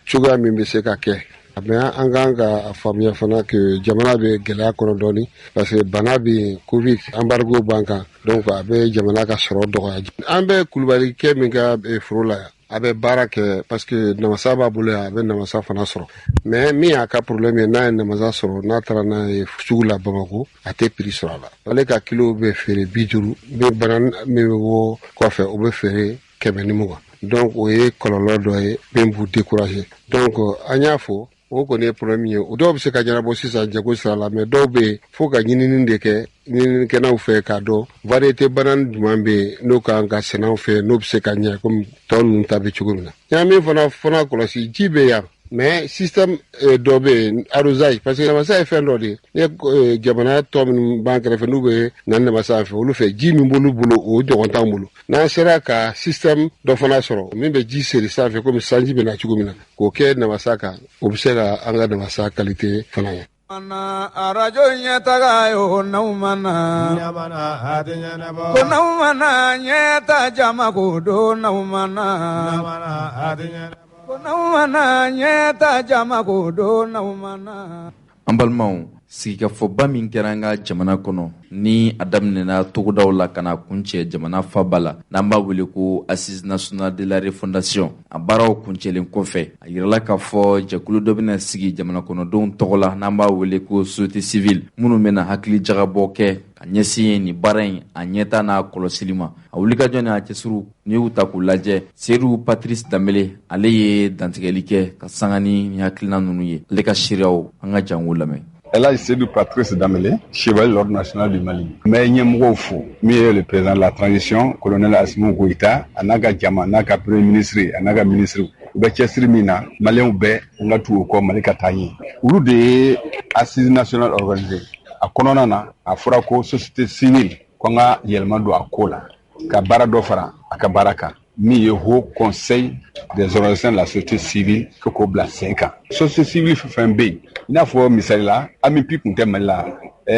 [SPEAKER 14] cogoya min bɛ se ka kɛ mais an kan ka faamuya fana que jamana bɛ gɛlɛya kɔnɔ dɔɔni parce que bana bɛ covid embargo b'an kan donc a bɛ jamana ka sɔrɔ dɔgɔya an bɛ kulubalikɛ min ka foro la yan a bɛ baara kɛ parce que namasa b'a bolo yan a bɛ namasa fana sɔrɔ mais min y'a ka problème ye n'a ye namasa sɔrɔ n'a taara n'a ye sugu la Bamakɔ a tɛ prix sɔrɔ a la ale ka kilo bɛ feere 50 bɛ bana min bɛ bɔ kɔfɛ o bɛ feere 120 donc o ye kɔlɔlɔ dɔ ye min b'u décourager donc an y'a fɔ o kɔni ye problème ye o dɔw bɛ se ka ɲɛnabɔ sisan jago sira la mais dɔw bɛ yen fo ka ɲinini de kɛ ɲininikɛlaw fɛ k'a dɔn variété banani jumɛn bɛ yen n'o kan ka sɛnɛw fɛ n'o bɛ se ka ɲɛ komi tɔ ninnu ta bɛ cogo min na. n y'a min fana kɔlɔsi ji bɛ yan mais système dɔ bɛ yen arrosage parce que namasa ye fɛn dɔ de ye ni jamana tɔ minnu b'an kɛrɛfɛ n'u bɛ na namasa fɛ olu fɛ ji min b'olu bolo o ɲɔgɔn t'an bolo n'an sera ka système dɔ fana sɔrɔ min bɛ ji seri sanfɛ komi sanji bɛ na cogo min na k'o kɛ namasa kan o bɛ se ka an ka namasa qualité fana ye.
[SPEAKER 2] arajo nyataga yo naumana nyamana adinya nabo ko naumana nyata jama ko do naumana nyamana adinya ko naumana nyata jama ko do naumana
[SPEAKER 1] ambalmaw sigikafɔba min kɛra an ka jamana kɔnɔ ni a daminɛna togodaw la ka na kuncɛ jamana faba la n'an b'a wele ko assise nationale de la refondation a baaraw kuncɛlen kɔfɛ a yirala k'a fɔ jɛkulu dɔ bɛna sigi jamana kɔnɔdenw tɔgɔ la n'an b'a wele ko société civile minnu bɛna hakili jagabɔ kɛ ka ɲɛsin nin baara in a ɲɛta n'a kɔlɔsili ma a wulikajɔ ni a cɛsiriw n'i y'u ta k'u lajɛ seyidu patrice danbele ale ye dantigɛli kɛ ka sanga ni hakilina ninnu ye ale ka seereyaw an ka jango lamɛn.
[SPEAKER 15] Elhadji Seydou Patrice Dambélé, chevalier de l'ordre national du Mali. Mais ñemgo fo, mi le président de la transition, colonel Assimi Goïta, anaga jama, anaga premier ministre, anaga ministre. Ube chesiri mina, malien ube, ngatu uko malika tanyi. Ulu de assise nationale organisée. A kononana, a furako société civile, kwanga yelmando akola. Ka bara dofara, aka baraka. Mi Haut Conseil des organisations de la société civile que Kobla 5 ans. Société civile fait un B. Il a fait misali la, ami pi kunte mala.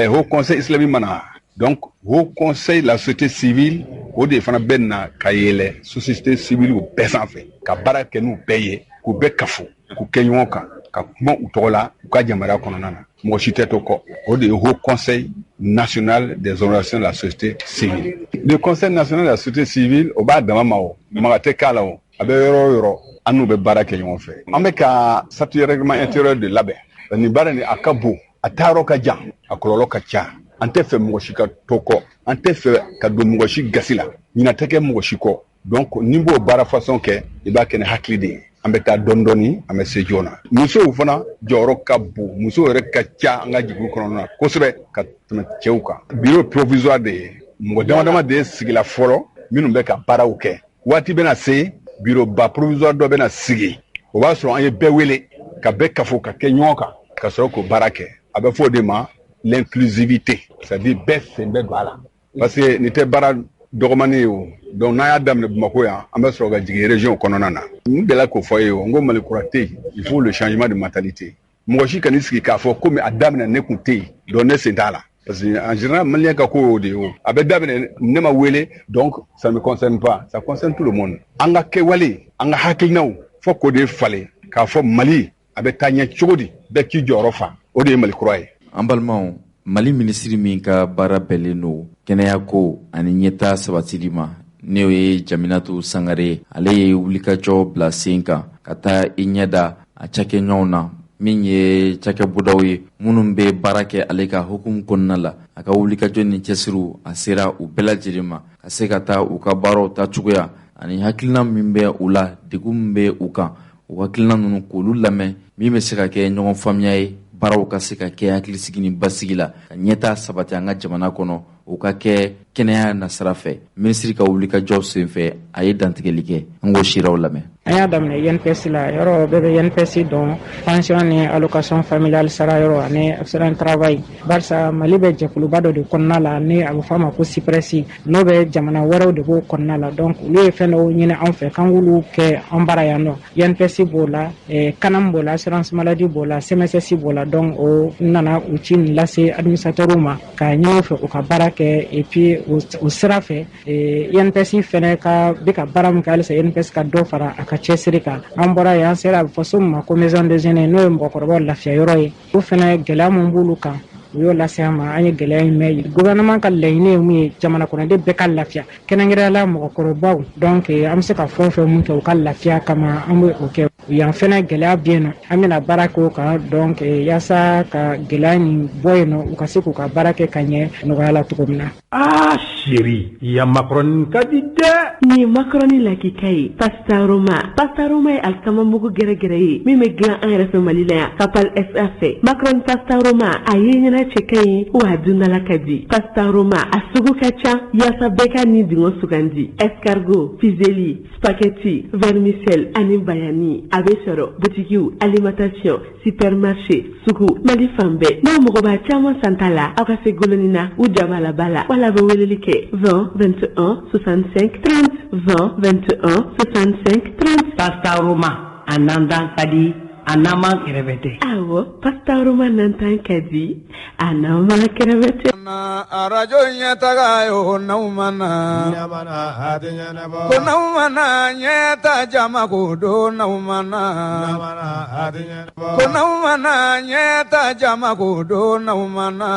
[SPEAKER 15] Haut Conseil islamique mana. Donc Haut Conseil de la société civile, au défend ben na kayele société civile ou besan fait. Ka bara ke nous payer, ku be kafu, ku kenyon ka kuma utola, ka jamara kononana. Mo chiteto ko. Au de Haut Conseil national des organisations de la société civile. Le Conseil national de la société civile, au bas de Mamao, Magate Kalao, Abe Yoro, Anou be Barake yon fait. Ameka, statut règlement intérieur de l'Abe, ni Barani Akabo, Ataro Kajan, Akololo Kacha, Ante fe Moshika Toko, Ante fe Kado Moshi Gasila, Ninateke Moshiko. Donc, niveau bara façon que, il va ken haklide. Ambeta dondoni ame sejona muso ufana joro kabu muso reka cha anga jibu kono kosebe ka tumecheuka bureau provisoire de modama de sigila folo minu be ka para uke wati bena se bureau ba provisoire do bena sigi o ba so anye bewele ka be kafo ka kenyoka ka so ko barake abe fo de ma l'inclusivité c'est-à-dire be fembe bala parce que n'était bara dogomani o donc na ya damne Bamako ya ambe so ga jigi région kononana ngela ko foye o ngo mali kurate il faut le changement de mentalité moshi kaniski ka fo comme adamne ne kunte donc ne sentala parce que en général malien ka ko de o abe damne ne ma wele donc ça ne me concerne pas ça concerne tout le monde anga ke wale anga hakilnaw fo ko de fale ka fo Mali abe tanya chogodi be ki jorofa o de mali kuraye
[SPEAKER 1] ambalmaw Mali ministre min ka baara bɛlen no kɛnɛya ko ani ɲɛta sabatili ma ne ye Jaminatu Sangare ale ye wulikajɔ bila sen kan ka taa i ɲɛda a cakɛɲɔgɔnw na min ye cakɛbɔdaw ye minnu bɛ baara kɛ ale ka hukumu kɔnɔna la a ka wulikajɔ ni cɛsiriw a sera u bɛɛ lajɛlen ma ka se ka taa u ka baaraw tacogoya ani hakilina min bɛ u la degun min bɛ u kan u hakilina ninnu k'olu lamɛn min bɛ se ka kɛ ɲɔgɔn faamuya ye baaraw ka se ka kɛ hakilisigi ni basigi la ka ɲɛta sabati an ka jamana kɔnɔ o ka kɛ kɛnɛya nasira fɛ minisiri ka wulikajɔ senfɛ a ye dantigɛli kɛ an k'o siraw lamɛn.
[SPEAKER 16] An y'a daminɛ INPS la yɔrɔ bɛɛ bɛ INPS dɔn pension ni allocation familiale sara yɔrɔ ani accident travail barisa Mali bɛ jɛkuluba dɔ de kɔnɔna la ni a bɛ fɔ a ma ko CIPRES n'o bɛ jamana wɛrɛw de b'o kɔnɔna la donc olu ye fɛn dɔw ɲini an fɛ k'an k'olu kɛ an bara yan nɔ INPS b'o la CANAM b'o la assurance maladie b'o la CMSS b'o la donc o nana u ci nin lase administrateurs ma k'a ɲini u fɛ u ka baara kɛ et puis o sira fɛ INPS fɛnɛ ka bɛ ka baara min kɛ halisa INPS ka dɔ fara a ka cɛsiri kan an bɔra yan an sera a bɛ fɔ so min ma ko maison des aînés n'o ye mɔgɔkɔrɔbaw lafiya yɔrɔ ye o fɛnɛ gɛlɛya min b'olu kan u y'o lase an ma an ye gɛlɛya in mɛn gouvernement ka laɲini ye mun ye jamana kɔnɔden bɛɛ ka lafiya kɛrɛnkɛrɛnnenya mɔgɔkɔrɔbaw donc an bɛ se ka fɛn o fɛn mun kɛ u ka lafiya kama an bɛ o kɛ yan fɛnɛ gɛlɛya bɛ yen nɔ an bɛna baara kɛ o kan donc yaasa ka gɛlɛya nin bɔ yen nɔ u ka se k'u ka baara kɛ ka ɲɛ nɔgɔya la cogo min na.
[SPEAKER 17] Chérie, ya macaroni ka di dɛ.
[SPEAKER 18] Ni macaroni lakika ye Pastaroma ye alikama mugu gɛrɛgɛrɛ ye min bɛ dilan an yɛrɛ fɛ Mali la yan Kapal SA fɛ macaroni Pastaroma a ye ɲɛna cɛ ka ɲi wa a dundala ka di Pastaroma a sugu ka ca yaasa bɛɛ ka ni dingo sugandi escargot, fusilli, spaghetti, vermicelle ani bayani a bɛ sɔrɔ butikiw, alimentation, supermarché, sugu Mali fan bɛɛ n'aw mɔgɔ b'a caman san ta la aw ka se goloni na u jaba la ba la wala bɛ weleli kɛ 20 21 65 30 20 21 65 30
[SPEAKER 17] Pastaroma a nan dan ka di
[SPEAKER 19] a n'a man kɛrɛfɛ tɛ.
[SPEAKER 18] Awɔ, pastoroma nantan ka di, a n'a man kɛrɛfɛ tɛ.
[SPEAKER 2] Arajo ɲɛtaga yo n'aw ma na. Ko n'aw ma na ɲɛta jama ko don n'aw ma na. Ko n'aw ma na ɲɛta jama ko don n'aw ma na.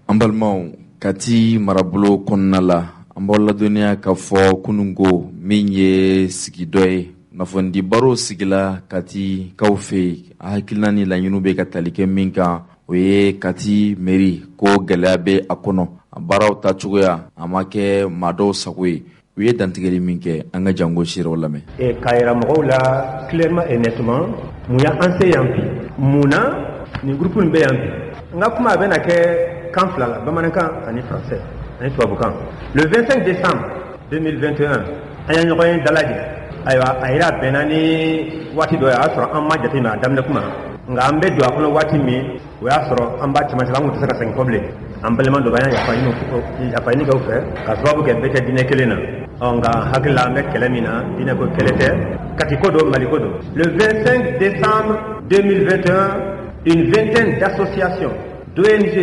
[SPEAKER 1] An balimaw Kati marabolo kɔnɔna la an b'aw ladɔnniya k'a fɔ kununko min ye sigidɔ ye kunnafoni baro sigila Kati kaw fɛ a hakilina ni laɲiniw bɛ ka tali kɛ min kan o ye Kati mairie ko gɛlɛya bɛ a kɔnɔ a baaraw ta cogoya a ma kɛ maa dɔw sago ye u ye dantigɛli min kɛ an ka jango siraw lamɛn.
[SPEAKER 17] K'a yira mɔgɔw la clairement et nettement mun y'an se yan bi mun na nin groupe nin bɛ yan bi n ka kuma a bɛna kɛ kan fila la bamanankan ani français ani tubabukan. Le 25 décembre 2021 an y'a ɲɔgɔn ye dalajɛ ayiwa a yira bɛnna ni waati dɔ ye a y'a sɔrɔ an ma jate minɛ a daminɛ kuma nka an bɛ don a kɔnɔ waati min o y'a sɔrɔ an b'a cɛmancɛ an kun tɛ se ka segin kɔ bilen an balima dɔ b'an yafa ɲini kɛw fɛ ka sababu kɛ bɛɛ tɛ diinɛ kelen na nka hakili la an bɛ kɛlɛ min na diinɛ ko kɛlɛ tɛ Kati ko don Mali ko don. Le 25 décembre 2021 une vingtaine d'associations, d'ONG,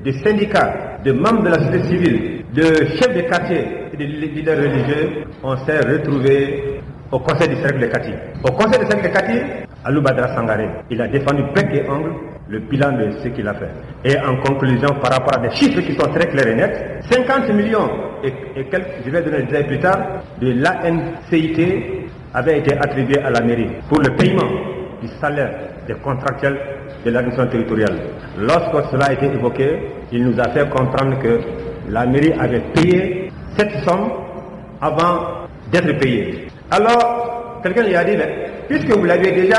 [SPEAKER 17] de syndicats, de membres de la société civile, de chefs de quartier et de leaders religieux, on s'est retrouvés au conseil du cercle de Kati. Au conseil du cercle de Kati, Alou Badra Sangaré, il a défendu bec et ongle le bilan de ce qu'il a fait. Et en conclusion, par rapport à des chiffres qui sont très clairs et nets, 50 millions et quelques, je vais donner des détails plus tard, de l'ANCIT avait été attribué à la mairie pour le paiement du salaire des contractuels de l'administration territoriale. Lorsque cela a été évoqué, il nous a fait comprendre que la mairie avait payé cette somme avant d'être payée. Alors, quelqu'un lui a dit, puisque vous avez déjà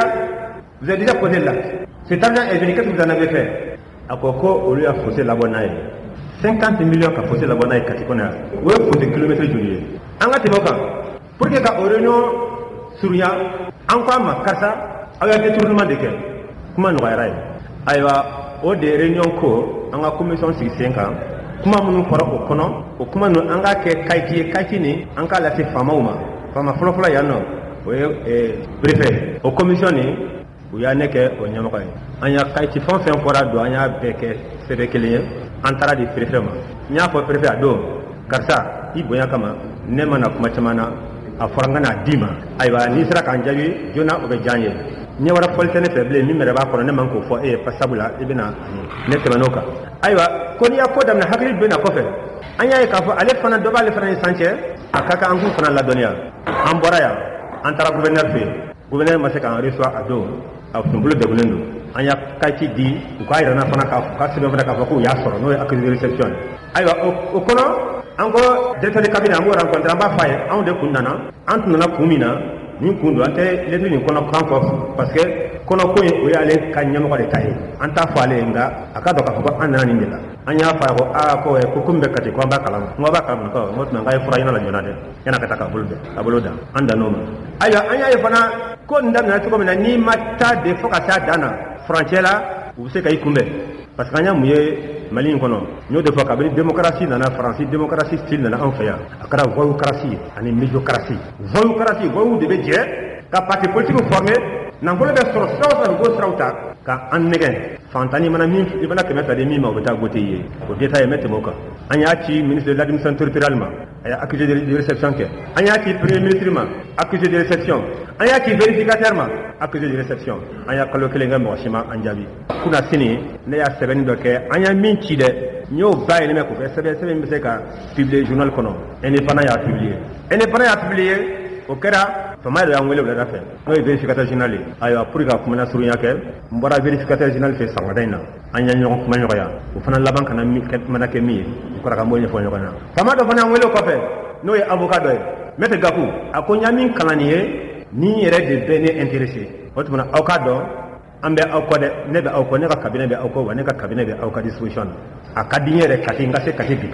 [SPEAKER 17] posé l'acte, cet argent est venu, qu'est-ce que vous en avez fait? À Koko, on lui a faussé la bonne aille. 50 millions qu'a faussé la bonne aille, Katikona. Oui, il faut des kilomètres juillet. En Gatiboka, pour que la réunion Souria, encore ma casa, avec un détournement de quel? Comment nous aïe? Aïwa, au des réunions co, en la commission 65 ans, comment nous ferons au conon, ou comment nous en a kaitini, en cas la fama, fama flola yano, oui, préfet, au commissionné, où il y a un que au Yamakai. En y a kaiti fon fait un fora do, en y a beke, c'est bekélien, en tara de préfet. Il y a un préfet à dos, car ça, il boya kama, nemana kumachamana, a forangana dima, aïwa, nisra kanjavi, jona obejanye. Ni wara foltene feble mi mere ba ko ne man ko fo e pasabula ibina ne temanoka aywa ko ni ko damna hakri bena ko fe anya e ka fo ale fana do ba le fana sanche akaka an kun fana la donia an boraya an tara gouverneur ma se kan reçoit ado a tumbulu de bulendo anya kaiti di ko ayra na fana ka se be fana ka fo ko ya soro no accusé de réception aywa o kono ango directeur de cabinet mo rencontre ba faye an de kundana an tunana kumina ni kundo ante lettre ni kono kanko parce que kono ko o yale kanyamo ko de tayi anta fale nga akado ka ko anana ni ndela anya fa ko a ko kumbe kati ko mbakala ngoba ka ko motna ngai fura ina la jonade yana kata ka bulbe abuluda anda no aya anya e fana ko ndamna to ko ni mata de foka sa dana frontière ou se kay kumbe parce que anya muye Mali kono ñoo de foka bi démocratie nana France démocratie style nana en fait akara voyoucratie ani médiocratie voyou de be je ka parti politique formé nangolo be soro sawa go srawta ka an negen fantani mana min ibana kemeta de mi ma beta gote ye ko détail mette moka anya ci ministre de l'administration territoriale ma aya accusé de réception ke anya ci premier ministre ma accusé de réception anya ci vérificateur ma accusé de réception anya kalo kele ngam shima anjabi kuna sini ne ya seben do ke anya min ci de ñoo bayé ne ko sebe mi se ka publier journal kono indépendant ya publier o kɛra fama de y'an wele wulada fɛ n'o ye vérificateur général ye ayiwa pour que ka kumana surunya kɛ n bɔra vérificateur général fɛ sangada in na an y'a ɲɔgɔn kuma ɲɔgɔnya o fana laban mana kɛ min ye o kɔrɔ ka m'o ɲɛfɔ ɲɔgɔn na fama dɔ fana y'an wele o kɔfɛ n'o ye avocat dɔ ye maître Gakou a ko n y'a min kalan nin ye ni yɛrɛ de bɛ ne intéressé o tuma aw k'a dɔn an bɛ aw kɔ dɛ ne bɛ aw kɔ ne ka cabinet bɛ aw kɔ wa ne ka cabinet bɛ aw ka disposition na a ka di n yɛrɛ kati n ka se kati bi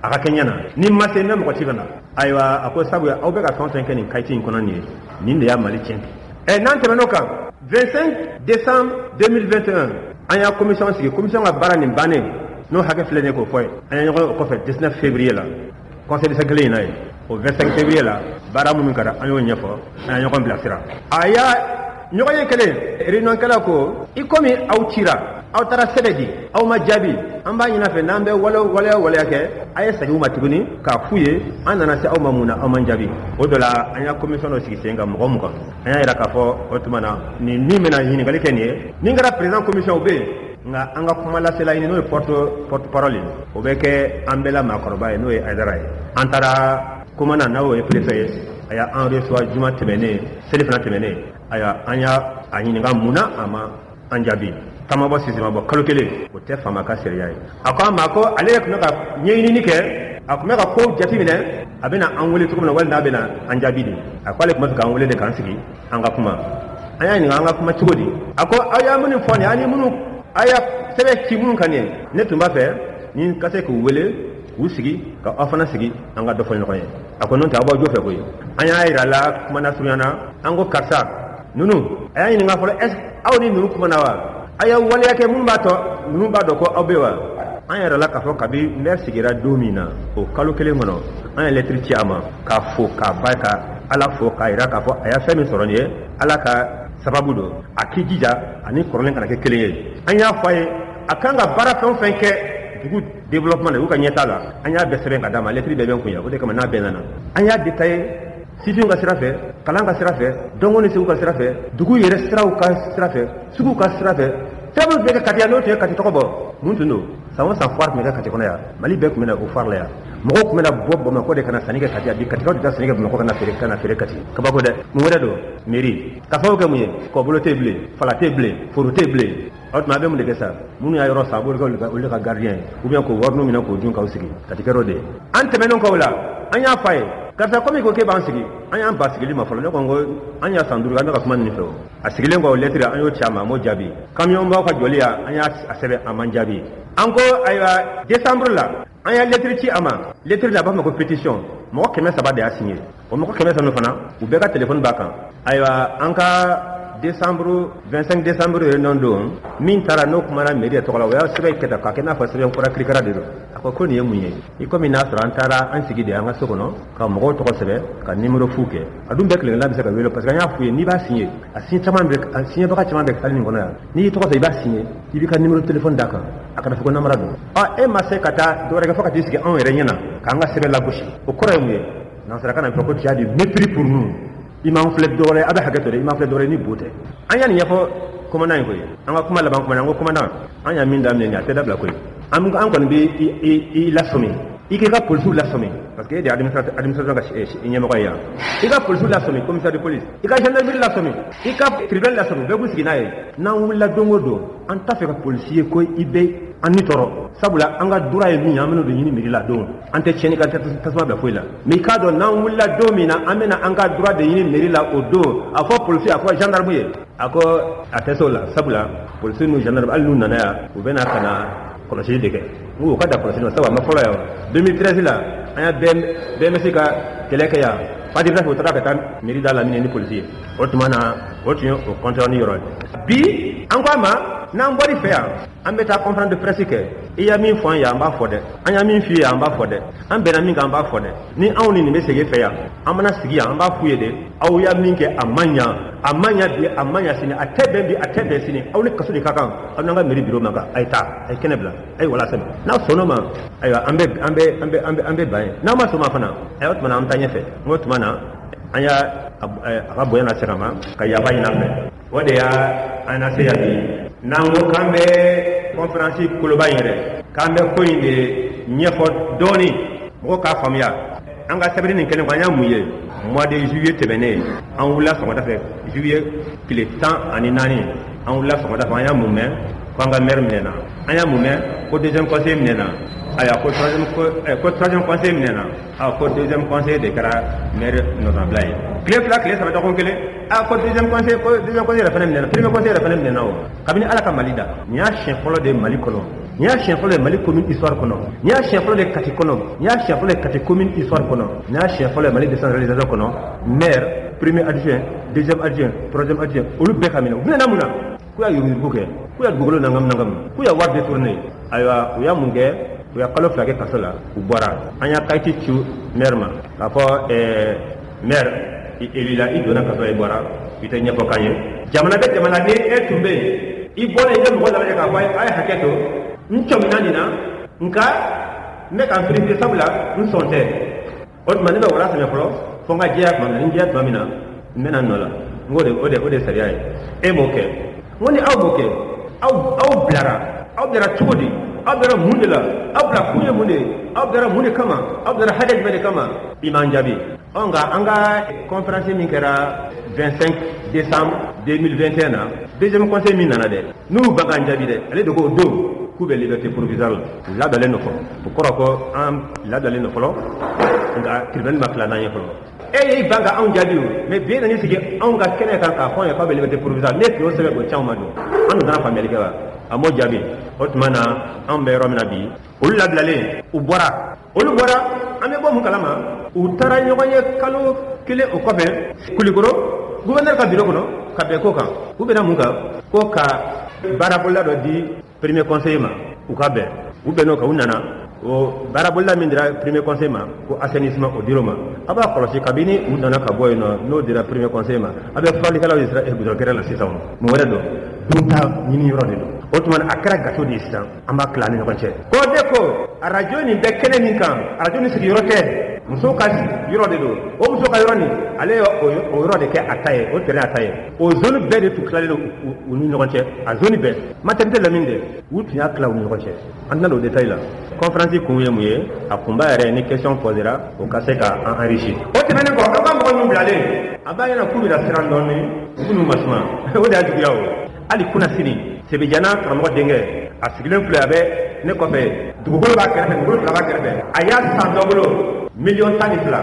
[SPEAKER 17] a ka kɛ ɲɛ na ni ma se n bɛ mɔgɔ ci ka na ayiwa a ko sabu aw bɛ ka fɛn o fɛn kɛ nin kayiti in kɔnɔ nin ye nin de y'a Mali tiɲɛ bi n'an tɛmɛn'o kan 25 décembre 2021 an y'a commission sigi commission ka baara nin bannen n'o hakɛ filɛ ne k'o fɔ ye an y'a ɲɔgɔn o kɔfɛ 19 février la conseil de kelen in na ye o 25 février la baara minnu kɛra an y'o ɲɛfɔ an y'a ɲɔgɔn bilasira a y'a ɲɔgɔn ye kelen réunion kɛla ko i komi aw cira aw taara sɛbɛn di aw ma jaabi an b'a ɲin'a fɛ n'an bɛ waleya kɛ a ye segin u ma tuguni k'a f'u ye an nana se aw ma mun na aw man jaabi o dɔ la an y'a commission dɔ sigi sen kan mɔgɔ mugan an y'a yira k'a fɔ o tuma na nin min bɛna ɲininkali kɛ nin ye min kɛra président commission o bɛ yen nka an ka kuma lasela ɲini n'o ye porte parole o bɛ kɛ an bɛɛ la maakɔrɔba ye n'o ye Aidara ye an taara commandant n'o ye préfet ye a y'a an reçoit juma tɛmɛnen seli fana tɛmɛnen an y'a a ɲininka mun na a ma an jaabi kama bɔ sisi ma bɔ kalo kelen o tɛ faama ka sariya ye a ko an ma ko ale tun bɛ ka ɲɛɲinini kɛ a tun bɛ ka ko jate minɛ a bɛna an wele cogo min na wali n'a bɛna an jaabi de a ko ale tun bɛ fɛ k'an wele de k'an sigi an ka kuma an y'a ɲininka an ka kuma cogo di a ko aw y'a minnu fɔ nin ani minnu a y'a sɛbɛn ci minnu kan nin ne tun b'a fɛ ni ka se k'u wele k'u sigi ka aw fana sigi an ka dɔ fɔ ɲɔgɔn ye a ko n'o tɛ aw b'aw jo fɛ koyi an y'a yira la kuma na surunya na an ko karisa ninnu a y'a ɲininka fɔlɔ est-ce aw ni ninnu kumana wa a y'a waleya kɛ minnu b'a dɔn ko aw bɛ wa an yɛrɛ la k'a fɔ kabi maire sigira don min na o kalo kelen kɔnɔ an ye lettre ci a ma k'a fo k'a ba ka ala fo k'a yira k'a fɔ a y'a fɛn min sɔrɔ nin ye ala ka sababu don a k'i jija ani kɔrɔlen kana kɛ kelen ye an y'a fɔ a ye a kan ka baara fɛn o fɛn kɛ dugu développement la u ka ɲɛtaa la an y'a bɛɛ sɛbɛn ka d'a ma lettre bɛɛ bɛ n kun ya o de kama n'a bɛɛ nana an y'a détaillé sifinw ka sira fɛ kalan ka sira fɛ dɔnko ni segu ka sira fɛ dugu yɛrɛ siraw ka sira fɛ sugu ka sira fɛ fɛn minnu tun bɛ kɛ kati yan n'o tun ye kati tɔgɔ bɔ mun tun don san o san foire tun bɛ kɛ kati kɔnɔ yan mali bɛɛ tun bɛ na o foire la yan mɔgɔw tun bɛ na bɔ bamakɔ de ka na sanni kɛ kati yan bi katikaw de taa sanni kɛ bamakɔ ka na feere kati kabako dɛ mun wɛrɛ don mairie ka sababu kɛ mun ye kɔbolo tɛ bilen fala tɛ bilen foro tɛ bilen o tuma a bɛ mun de kɛ sa minnu y'a yɔrɔ san olu ka gardien ou bien k'o wari minɛ k'o dun k'aw sigi katikɛrɛw de an tɛmɛnen kɔ o la an y'a f'a ye karisa komi ko k'e b'an sigi an y'an ba sigili ma fɔlɔ ne ko n ko an y'a san 5 an bɛ ka kuma nin fɛ o a sigilen kɔ o lettre an y'o ci a ma a m'o jaabi camion baw ka jɔli yan an y'a sɛbɛn a man jaabi an ko ayiwa décembre la an y'a lettre ci a ma lettre la a b'a fɔ ko pétition mɔgɔ 300 de y'a signé o mɔgɔ 300 fana u bɛɛ ka téléphone b'a kan ayiwa an ka décembre 25 décembre réunion don min taara n'o kumana mairie tɔgɔ la o y'a sɛbɛn kɛ tan k'a kɛ n'a fɔ sɛbɛn kɔrɔ kirikara de don a ko nin ye mun ye i komi n'a sɔrɔ an taara an sigi de an ka so kɔnɔ ka mɔgɔw tɔgɔ sɛbɛn ka numéro fu kɛ a dun bɛɛ kelen-kelenna bɛ se ka wele parce que an y'a f'u ye n'i b'a signé a signébaga caman bɛ salle nin kɔnɔ yan n'i y'i tɔgɔ sɛbɛn i b'a signé i b'i ka numéro téléphone d'a kan a kana fɔ ko namara don e ma se ka taa dɔwɛrɛ kɛ fo ka t'i sigi anw yɛrɛ ɲɛna k'an ka sɛbɛn lagosi o kɔrɔ ye mun ye nansarakan na fɔ ko tu as du mépris pour nous i m'an filɛ dɔwɛrɛ a bɛ hakɛ to dɛ i m'an filɛ dɔwɛrɛ ni bo tɛ an y'a nin ɲɛfɔ commandant ye koyi an ka kuma laban kuma na an ko commandant an y'a min daminɛ nin a tɛ dabila koyi an kɔni bɛ i lasɔmi i k'i ka polisiw lasɔmi parce que e de ye administration ka ɲɛmɔgɔ ye yan i ka polisiw lasɔmi commissaire de police i ka gendarmerie lasɔmi i ka tribunal lasɔmi bɛɛ k'u sigi n'a ye n'an wulila don o don an t'a fɛ ka polisi ye ko i bɛ an ni tɔɔrɔ sabula an ka droit ye min ye an bɛn'o de ɲini mairie la don an tɛ tiɲɛni ka tasuma bila foyi la mais i k'a dɔn n'an wulila don min na an bɛna an ka droit de ɲini mairie la o don a fɔ polisi a fɔ gendarme ye a ko a tɛ se o la sabula polisi n'u gendarme hali n'u nana yan u bɛna ka na kɔlɔsili de kɛ n ko o ka da kɔlɔsili ma sabu a ma fɔlɔ yan 2013 la an y'a BMC ka kɛlɛ kɛ yan Fadira fɛ o taara ka taa mairie da la minɛ ni polisi ye o tuma na o tun ye o compteur ni yɔrɔ ye bi an ko a ma n'an bɔr'i fɛ yan an bɛ taa conférence de presse kɛ i ya min fɔ an ye an b'a fɔ dɛ an y'a min f'i ye an b'a fɔ dɛ an bɛnna min kan an b'a fɔ dɛ ni anw ni nin bɛ segin fɛ yan an mana sigi yan an b'a f'u ye de aw y'a min kɛ a man ɲa bi a man ɲa sini a tɛ bɛn bi a tɛ bɛn sini aw ni kaso de ka kan aw n'an ka mairie bureau man kan a ye taa a ye kɛnɛ bila a ye wala sɛbɛn n'a sɔnn'o ma ayiwa an bɛ ban ye n'a ma sɔn ma fana ayiwa o tuma na an bɛ taa ɲɛfɛ n ko tuma na an y'a a ka bonya lase a ma ka yafa ɲini an fɛ o de y'a an lase yan bi n'an ko k'an bɛ conférence koloba in yɛrɛ k'an bɛ ko in de ɲɛfɔ dɔɔnin mɔgɔw k'a faamuya an ka sɛbɛnni nin kɛnɛ kan an y'a mun ye mois de juillet tɛmɛnen an wulila sɔgɔmada fɛ juillet tile 14 an wulila sɔgɔmada fɛ an y'a mun mɛn ko an ka maire minɛna an y'a mun mɛn ko deuxième conseil minɛna ayiwa ko troisième conseil minɛna ko deuxième conseil de kɛra maire nɔnabila ye tile 2 tile 3 dɔgɔkun kelen ko deuxième conseil yɛrɛ fana minɛna premier conseil yɛrɛ fana minɛna o kabini ala ka mali da nin y'a siɲɛ fɔlɔ de ye mali kɔnɔ nin y'a siɲɛ fɔlɔ ye mali commune histoire kɔnɔ nin y'a siɲɛ fɔlɔ de kati kɔnɔ nin y'a siɲɛ fɔlɔ ye kati commune histoire kɔnɔ nin y'a siɲɛ fɔlɔ ye mali décentralisation kɔnɔ maire premier adjoint deuxième adjoint troisième adjoint olu bɛɛ ka minɛ u minɛna mun na k'u y'a yurugu kɛ k'u y'a dugukolo nangam k'u y'a wari détourné ayiwa u y'a mun kɛ u y'a kalo 2 kɛ kaso la u bɔra an y'a kayiti ci maire ma k'a fɔ maire i élila i donna kaso la i bɔra i tɛ ɲɛfɔ k'an ye jamana bɛ jamana ni e tun bɛ yen i bɔlen i bɛ mɔgɔ lajɛ k'a fɔ a ye hakɛ to n cɔmina nin na nka n bɛ ka n félicité sabula n sɔn tɛ o tuma ne bɛ wala sɛmɛ fɔlɔ fo n ka jɛya tuma min na ni jɛya tuma min na n bɛ na nɔ la n ko o de sariya ye e m'o kɛ n ko ni aw m'o kɛ aw bilara cogo di aw bilara mun de la aw bila kun ye mun de aw bilara mun de kama aw bilara hakɛ jumɛn de kama i m'an jaabi nka an ka conférence min kɛra 25 décembre 2021 na deuxième conseil min nana dɛ n'u ba k'an jaabi dɛ ale de k'o don k'u bɛ liberté provisoire la ladalen do fɔlɔ o kɔrɔ ko an ladalen do fɔlɔ nka tribunal ma tila n'an ye fɔlɔ e y'i ban ka anw jaabi o mais bi e nan'i sigi anw ka kɛnɛ kan k'a fɔ an ye k'aw bɛ liberté provisoire ne tun y'o sɛbɛn o can ma don an dun nana faamuyali kɛ wa a m'o jaabi o tuma na an bɛ yɔrɔ min na bi olu labilalen olu bɔra an bɛ bɔ mun kalama u taara ɲɔgɔn ye kalo kelen o kɔfɛ Kulikɔrɔ gouverneur ka bureau kɔnɔ ka bɛn ko kan u bɛna mun kan ko ka baarabolola dɔ di premier conseiller ma u ka bɛn u bɛnn'o kan u nana o baarabolola min dira premier conseiller ma ko assainissement o dir'o ma a b'a kɔlɔsi kabini u nana ka bɔ yen nɔ n'o dira premier conseiller ma a bɛ fɔlikɛlaw ye gudɔrɔnkɛrɛ la sisan mun wɛrɛ don dunta ɲini yɔrɔ de don o tuma a kɛra gato de ye sisan an b'a tila ni ɲɔgɔn cɛ ko de ko arajo nin bɛ kɛnɛ min kan arajo nin sigiyɔrɔ tɛ muso ka yɔrɔ de don o muso ka yɔrɔ nin ale ye o yɔrɔ de kɛ a ta ye o terrain a ta ye o zone bɛɛ de tun tilalen don u ni ɲɔgɔn cɛ a zone bɛɛ maternité la min dɛ u tun y'a tila u ni ɲɔgɔn cɛ an tɛna don détail la conférence kun ye mun ye a kunba yɛrɛ ni question posera o ka se ka an enrichir o tɛmɛnen kɔ an ka mɔgɔ min bilalen a b'a ɲɛna k'u bɛna siran dɔɔni u n'u ma suma o de y'a juguya o hali kuna sini Sebejana karamɔgɔ denkɛ a sigilen filɛ a bɛ ne kɔfɛ dugukolo b'a kɛrɛfɛ dugukolo fila b'a kɛrɛfɛ a y'a san dɔ bolo 1,12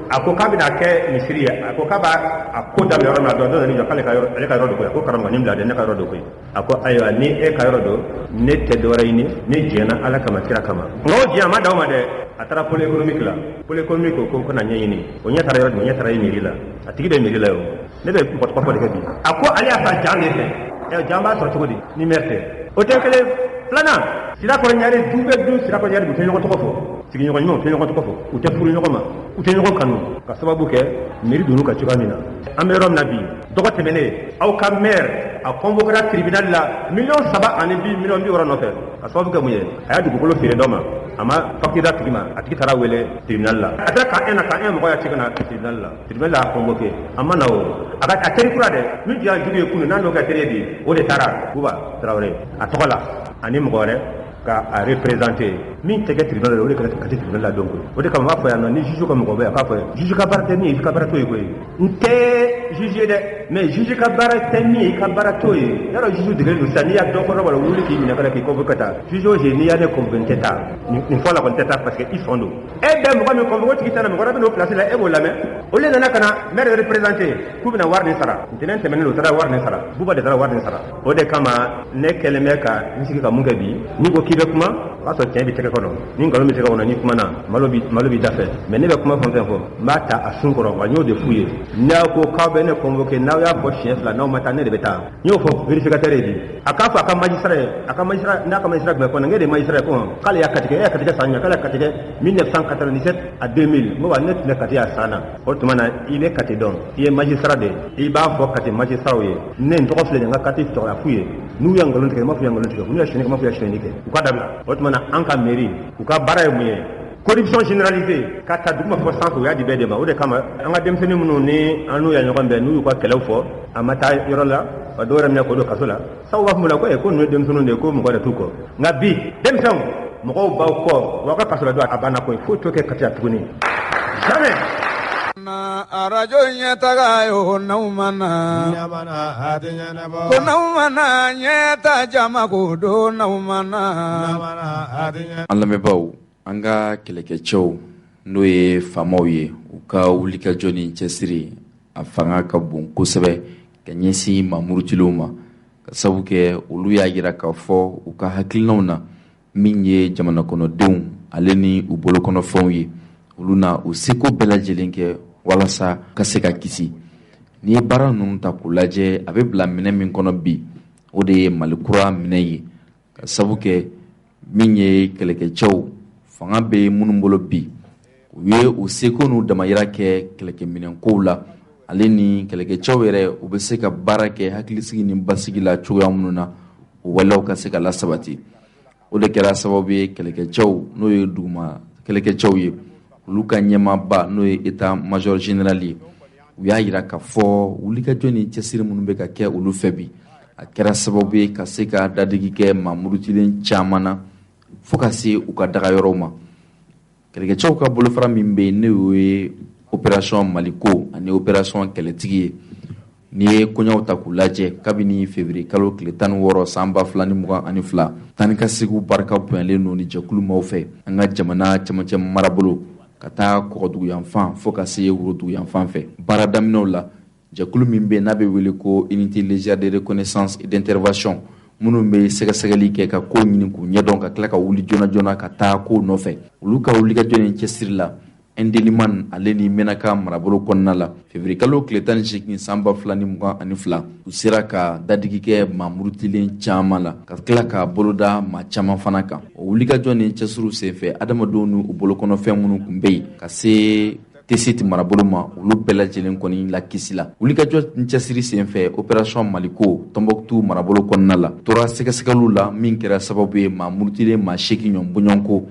[SPEAKER 17] a ko k'a bɛna kɛ misiri ye a ko k'a b'a a ko daminɛ yɔrɔ min na dɔ nana jɔ k'ale ka yɔrɔ do koyi a ko karamɔgɔ nin bila dɛ ne ka yɔrɔ do koyi a ko ayiwa ni e ka yɔrɔ do ne tɛ dɔwɛrɛ ɲini ne jɛnna ala kama kira kama nka o jɛn a ma d'aw ma dɛ a taara pôle économique la pôle économique ko kana ɲɛɲini o ɲɛ taara yɔrɔ min o ɲɛ taara ye mairie la a tigi bɛ mairie la o ne bɛ mɔgɔ tɔgɔ fɔ de kɛ bi a ko ale y'a ta jan de fɛ jan b'a sɔrɔ cogo di ni maire tɛ o tɛ kelen filanan sirakɔrɔ ɲare du bɛ du sirakɔrɔ ɲare u tɛ ɲɔgɔn tɔgɔ fɔ sigiɲɔgɔn ɲumanw u tɛ ɲɔgɔn tɔgɔ fɔ u tɛ furu ɲɔgɔn ma u tɛ ɲɔgɔn kanu ka sababu kɛ mairie donn'u ka cogoya min na an bɛ yɔrɔ min na bi dɔgɔ tɛmɛnen aw ka maire a convoquera tribunal la 3,2 millions nɔfɛ ka sababu kɛ mun ye a y'a dugukolo feere dɔ ma a ma facture da tigi ma a tigi taara wele tribunal la a taara k'an na mɔgɔ y'a ci ka na tribunal la a convoqué a ma na o a teri kura dɛ min tun y'a jugu ye kunun n'a n'o ka teri ye bi o de taara Buba Tarawele a tɔgɔ la ani mɔgɔ wɛrɛ ka a représenter min tɛ kɛ tribunal la o de ka kɛ tribunal la donc o de kama n b'a fɔ yan nɔ ni juge ka mɔgɔ bɛ yan k'a fɔ juge ka baara tɛ min ye i ka baara t'o ye koyi n tɛ juge ye dɛ mais juge ka baara tɛ min ye i ka baara t'o ye yarɔ juge degelen don sisan n'i y'a dɔn kɔrɔ wala wuli k'i minɛ ka na k'i convoqué ka taa juge o juge n'i y'a ne convoqué n tɛ taa nin fɔ la kɔni tɛ taa parce que i sɔn don e bɛ mɔgɔ min convoqué o tigi tɛ na mɔgɔ wɛrɛ bɛ n'o place la e b'o lamɛn olu nana ka na maire de représenter k'u bɛna wari nin sara ntɛnɛn tɛmɛnen o taara wari nin sara Buba de taara wari nin sara o de kama ne kɛlen bɛ ka n sigi ka mun kɛ bi n'i ko k'i bɛ kuma o y'a sɔrɔ tiɲɛ bɛ tɛgɛ kɔnɔ ni nkalon bɛ tɛgɛ kɔnɔ ni kuma na malo b'i da fɛ mais ne bɛ kuma fɛn fɛn fɔ n b'a ta a sun kɔrɔ wa n y'o de f'u ye n'aw ko k'aw bɛ ne convoqué n'aw y'a fɔ siɲɛ 2 n'aw ma taa ne de bɛ taa n y'o fɔ vérificateur ye bi a k'a fɔ a ka magistrat ye n'a ka magistrat tun bɛ kɔnɔ n de magistrat ye ko k'ale y'a katigɛ e y'a katigɛ san jumɛn k'ale y'a katigɛ 1997 à 2000 n ko wa ne tun bɛ kati a san na o tuma na i bɛ kati dɔn i ye magistrat de ye i b'a fɔ kati magistrat ye ne n tɔgɔ filɛ nin n ka kati tɔgɔ f'u ye n'u ye nkalon tigɛ n m'a fɔ u ye nkalon tigɛ n'u ye sɛnɛ kɛ n m'a fɔ u ye sɛnɛni kɛ u ka dabila o tuma na an ka mairie u ka baara ye mun ye corruption généralisée ka ta duguma fɔ sanfɛ u y'a di bɛɛ de ma o de kama an ka denmisɛnnin minnu ni an n'u ya ɲɔgɔn bɛn n'u y'u ka kɛlɛw fɔ a ma taa yɔrɔ la ka dɔw yɛrɛ minɛ k'o don kaso la sabu b'a fɔ mun la ko ninnu ye denmisɛnninw de ye ko mɔgɔ de t'u kɔ nka bi denmisɛnw mɔgɔw b'aw kɔ wa ka kaso la don a banna koyi foyi t'o kɛ kati a tuguni jamais.
[SPEAKER 2] arajo ɲɛtaga yo n'aw ma na ko n'aw ma na ɲɛta jama ko don n'aw ma na.
[SPEAKER 1] an lamɛnbaaw an ka kɛlɛkɛcɛw n'o ye faamaw ye u ka wulikajɔ ni cɛsiri a fanga ka bon kosɛbɛ ka ɲɛsin mamurucilenw ma ka sabu kɛ olu y'a jira k'a fɔ u ka hakilinaw na min ye jamanakɔnɔdenw ale ni u bolokɔnɔfɛnw ye olu na u seko bɛɛ lajɛlen kɛ walasa ka se ka kisi. N'i ye baara ninnu ta k'u lajɛ a bɛ bila minɛ min kɔnɔ bi o de ye malikura minɛ ye ka sabu kɛ min ye kɛlɛkɛcɛw fanga bɛ minnu bolo bi u ye u seko n'u damayira kɛ kɛlɛkɛminɛnkow la ale ni kɛlɛkɛcɛw yɛrɛ u bɛ se ka baara kɛ hakilisigi ni basigi la cogoya minnu na o waleyaw ka se ka lasabati. O de kɛra sababu ye kɛlɛkɛcɛw n'o ye duguma kɛlɛkɛcɛw ye olu ka ɲɛmaaba n'o ye état major général ye u y'a yira k'a fɔ wulikajɔ ni cɛsiri minnu bɛ ka kɛ olu fɛ bi a kɛra sababu ye ka se ka dadigi kɛ maa murutilen caman na fo ka se u ka daga yɔrɔw ma. Kɛlɛkɛcɛw ka bolofara min bɛ yen n'o ye opération Maliko ani opération kɛlɛtigi ye. N'i ye koɲaw ta k'u lajɛ kabini février kalo tile 16 san 2022 tani ka segiw barika bonyalen don ni jɛkulu maaw fɛ an ka jamana cɛmancɛ marabolo ka taa kɔgɔdugu yanfan fo ka se worodugu yanfan fɛ. Baara daminɛw la jɛkulu min bɛ n'a bɛ wele ko unité légère de reconnaissance et d'intervention minnu bɛ sɛgɛsɛgɛli kɛ ka ko ɲini k'u ɲɛdɔn ka tila ka wuli joona joona ka taa ko nɔfɛ. Olu ka wulikajɔ ni cɛsiri la Ndeliman ale ni Menaka marabolo kɔnɔna la février kalo tile 18 san 2022 u sera ka dadigi kɛ maa murutilen caman la ka tila ka boloda maa caman fana kan. O wulikajɔ ni cɛsiriw senfɛ adamadenw n'u bolokɔnɔfɛn minnu tun bɛ yen ka se Tesiti marabolo ma olu bɛɛ lajɛlen kɔni la kisi la. Wulikajɔ ni cɛsiri senfɛ opération Maliko Tombouctou marabolo kɔnɔna la tora sɛgɛsɛgɛliw la min kɛra sababu ye maa murutilen maa 8 ɲɔgɔn bɔɲɔgɔnko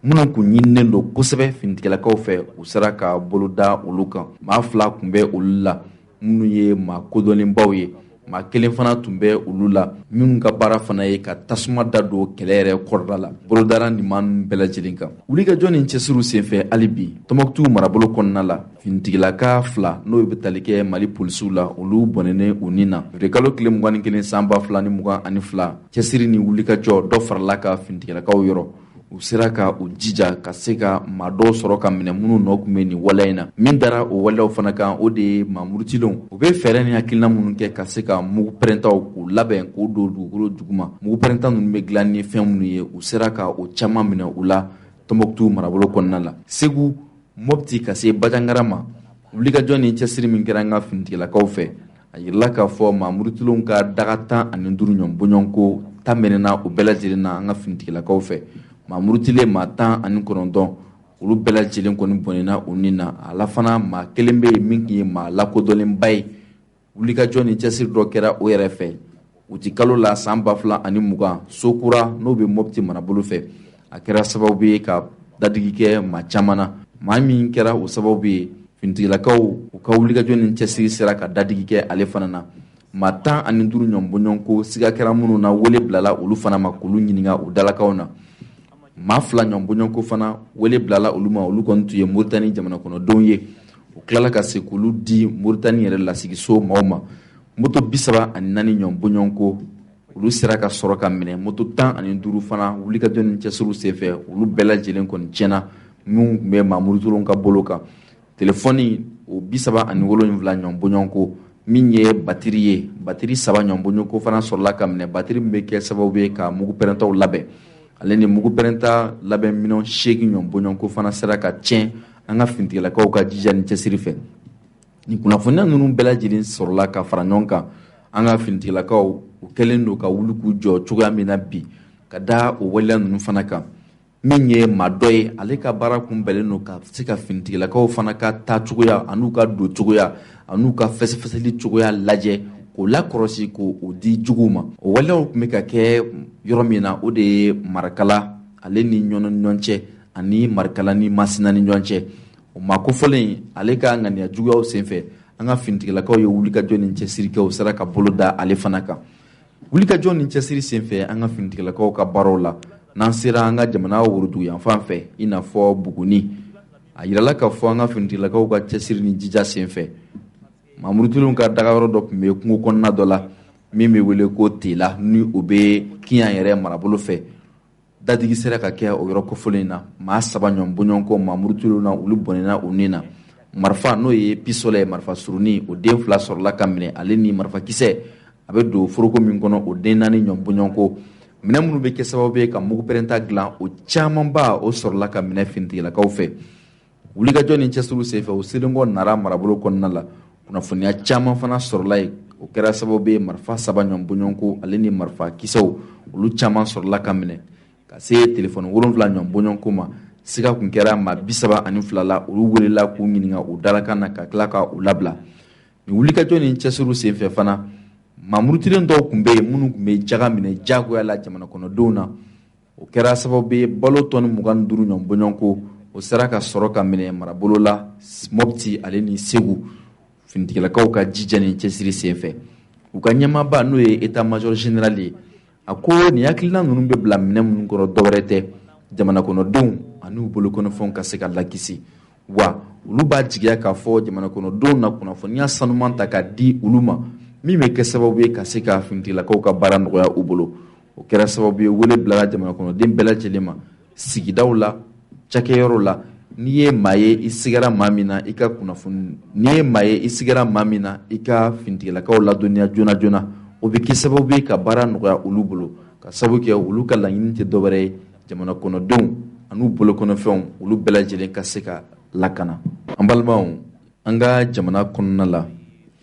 [SPEAKER 1] minnu kun ɲininen don kosɛbɛ finitigilakaw fɛ u sera ka boloda olu kan. Maa 2 tun bɛ olu la minnu ye maa kodɔnnenbaw ye. Maa 1 fana tun bɛ olu la minnu ka baara fana ye ka tasuma da don kɛlɛ yɛrɛ kɔrɔda la bolodara nin maa bɛɛ lajɛlen kan. Wulikajɔ ni cɛsiriw senfɛ hali bi Tombouctou marabolo kɔnɔna la finitigilaka 2 n'o bɛ tali kɛ Mali polisiw la olu bɔnɛnen u ni na. Kalo tile 21 san 2022 cɛsiri ni wulikajɔ dɔ farala ka finitigilakaw yɔrɔ u sera ka u jija ka se ka maa dɔw sɔrɔ ka minɛ minnu nɔ tun bɛ nin waleya in na. Min dara o waleyaw fana kan o de ye maa murutilenw. U bɛ fɛɛrɛ ni hakilina minnu kɛ ka se ka mugu pɛrɛntaw k'u labɛn k'u don dugukolo duguma. Mugu pɛrɛnta ninnu bɛ dilan ni fɛn minnu ye u sera ka o caman minɛ u la Tombouctou marabolo kɔnɔna la. Segu Mopti ka se Bajangara ma wulikajɔ ni cɛsiri min kɛra an ka finitigilakaw fɛ a yirala k'a fɔ maa murutilenw ka daga 15 ɲɔgɔn bɔɲɔgɔnko ta mɛnɛna u bɛɛ lajɛlen na an ka finitigilakaw fɛ. Maa murutilen maa 19 olu bɛɛ lajɛlen kɔni bɔnɛna u ni na. A la fana maa 1 bɛ yen min tun ye maa lakodɔnnenba ye. Wulikajɔ ni cɛsiri dɔ kɛra o yɛrɛ fɛ uti kalo la san 2020 Sokura n'o bɛ Mopti marabolo fɛ a kɛra sababu ye ka dadigi kɛ maa caman na. Maa min kɛra o sababu ye finitigilakaw u ka wulikajɔ ni cɛsiri sera ka dadigi kɛ ale fana na. Maa 15 ɲɔgɔn bɔɲɔgɔnko siga kɛra minnu na wele bilala olu fana ma k'olu ɲininka u dalakaw na. Maa 2 ɲɔgɔn bɔɲɔgɔnko fana wele bilala olu ma olu kɔni tun ye Mauritanie jamana kɔnɔdenw ye. U tilala ka se k'olu di Mauritanie yɛrɛ lasigiso maaw ma. Moto 34 ɲɔgɔn bɔɲɔgɔnko olu sera ka sɔrɔ ka minɛ. Moto 15 fana wulikajɔ ni cɛsiriw senfɛ olu bɛɛ lajɛlen kɔni tiɲɛna minnu tun bɛ maa murutilenw ka bolo kan. Telefɔni o 37 ɲɔgɔn bɔɲɔgɔnko min ye batiri ye batiri 3 ɲɔgɔn bɔɲɔgɔnko fana sɔrɔla ka minɛ. Batiri min bɛ kɛ sababu ye ka mugu pɛrɛntaw labɛn. Ale ni mugu pɛrɛnta labɛn minɛn 8 ɲɔgɔn bɔɲɔgɔnko fana sera ka tiɲɛ an ka finitigilakaw ka jija ni cɛsiri fɛ. Ni kunnafoniya ninnu bɛɛ lajɛlen sɔrɔla ka fara ɲɔgɔn kan an ka finitigilakaw u kɛlen don ka wuli k'u jɔ cogoya min na bi ka da o waleya ninnu fana kan. Min ye maa dɔ ye ale ka baara kun bɛnnen don ka se ka finitigilakaw fana ka taa cogoya an'u ka don cogoya an'u ka fɛsɛfɛsɛli cogoya lajɛ k'o lakɔrɔsi k'o di juguw ma. O waleyaw tun bɛ ka kɛ yɔrɔ min na o de ye Marakala ale ni ɲɔgɔn cɛ ani Marikala ni Masina ni ɲɔgɔn cɛ. O maa kofɔlen ale ka ŋaniya juguyaw senfɛ an ka finitigilakaw ye wulikajɔ ni cɛsiri kɛ u sera ka bolo da ale fana kan. Wulikajɔ ni cɛsiri senfɛ an ka finitigilakaw ka baaraw la n'an sera an ka jamana worodugu yanfan fɛ i n'a fɔ Buguni a yirala k'a fɔ an ka finitigilakaw ka cɛsiri ni jija senfɛ maa murutilenw ka dagayɔrɔ dɔ tun bɛ kungo kɔnɔna dɔ la min bɛ wele ko Tela ni o bɛ Kiɲan yɛrɛ marabolo fɛ. Dadigi sera ka kɛ o yɔrɔ kofɔlen na maa 3 ɲɔgɔn bɔɲɔgɔnko maa murutilenw na olu bɔnɛna u ni na. Marifa n'o ye pistolet marifa surunin o den 2 sɔrɔla ka minɛ ale ni marifa kisɛ a bɛ don foroko min kɔnɔ o den 4 ɲɔgɔn bɔɲɔgɔnko. Minɛn minnu bɛ kɛ sababu ye ka mugu pɛrɛnta dilan o camanba o sɔrɔla ka minɛ finitigilakaw fɛ. Wulikajɔ ni cɛsiriw senfɛ o Selenkɔ Nara marabolo kɔnɔna la kunnafoniya caman fana sɔrɔla yen o kɛra sababu ye marifa 3 ɲɔgɔn bɔɲɔgɔnko ale ni marifa kisɛw olu caman sɔrɔla ka minɛ ka se telefɔni 7 ɲɔgɔn bɔɲɔgɔnko ma. Siga kun kɛra maa 32 la olu welela k'u ɲininka u dalakan na ka tila ka u labila. ni wulikajɔ ni cɛsiriw senfɛ fana mamurutilen dɔw kun bɛ yen minnu kun bɛ jaga minɛ jagoya la jamana kɔnɔdenw na o kɛra sababu ye balo tɔni 25 ɲɔgɔn bɔɲɔgɔnko o sera ka sɔrɔ ka minɛ marabolo la Mopti ale ni Segu finitigilakaw ka jija ni cɛsiri senfɛ u ka ɲɛmaaba n'o ye état major général ye a ko ni hakilina ninnu bɛ bila minɛ minnu kɔrɔ dɔwɛrɛ tɛ jamana kɔnɔdenw ani u bolokɔnɔfɛnw ka se ka lakisi wa olu b'a jigiya k'a fɔ jamana kɔnɔdenw na kunnafoniya sanuman ta ka di olu ma min bɛ kɛ sababu ye ka se ka finitigilakaw ka baara nɔgɔya u bolo o kɛra sababu ye wele bilara jamana kɔnɔden bɛɛ lajɛlen ma sigidaw la cakɛyɔrɔ la n'i ye maa ye i sigara maa min na i ka kunnafoni n'i ye maa ye i sigara maa min na i ka finitigilakaw ladɔnniya joona joona o bɛ kɛ sababu ye ka baara nɔgɔya olu bolo ka sababu kɛ olu ka laɲini tɛ dɔwɛrɛ ye jamana kɔnɔdenw ani u bolokɔnɔfɛnw olu bɛɛ lajɛlen ka se ka lakana an balimaw an ka jamana kɔnɔna la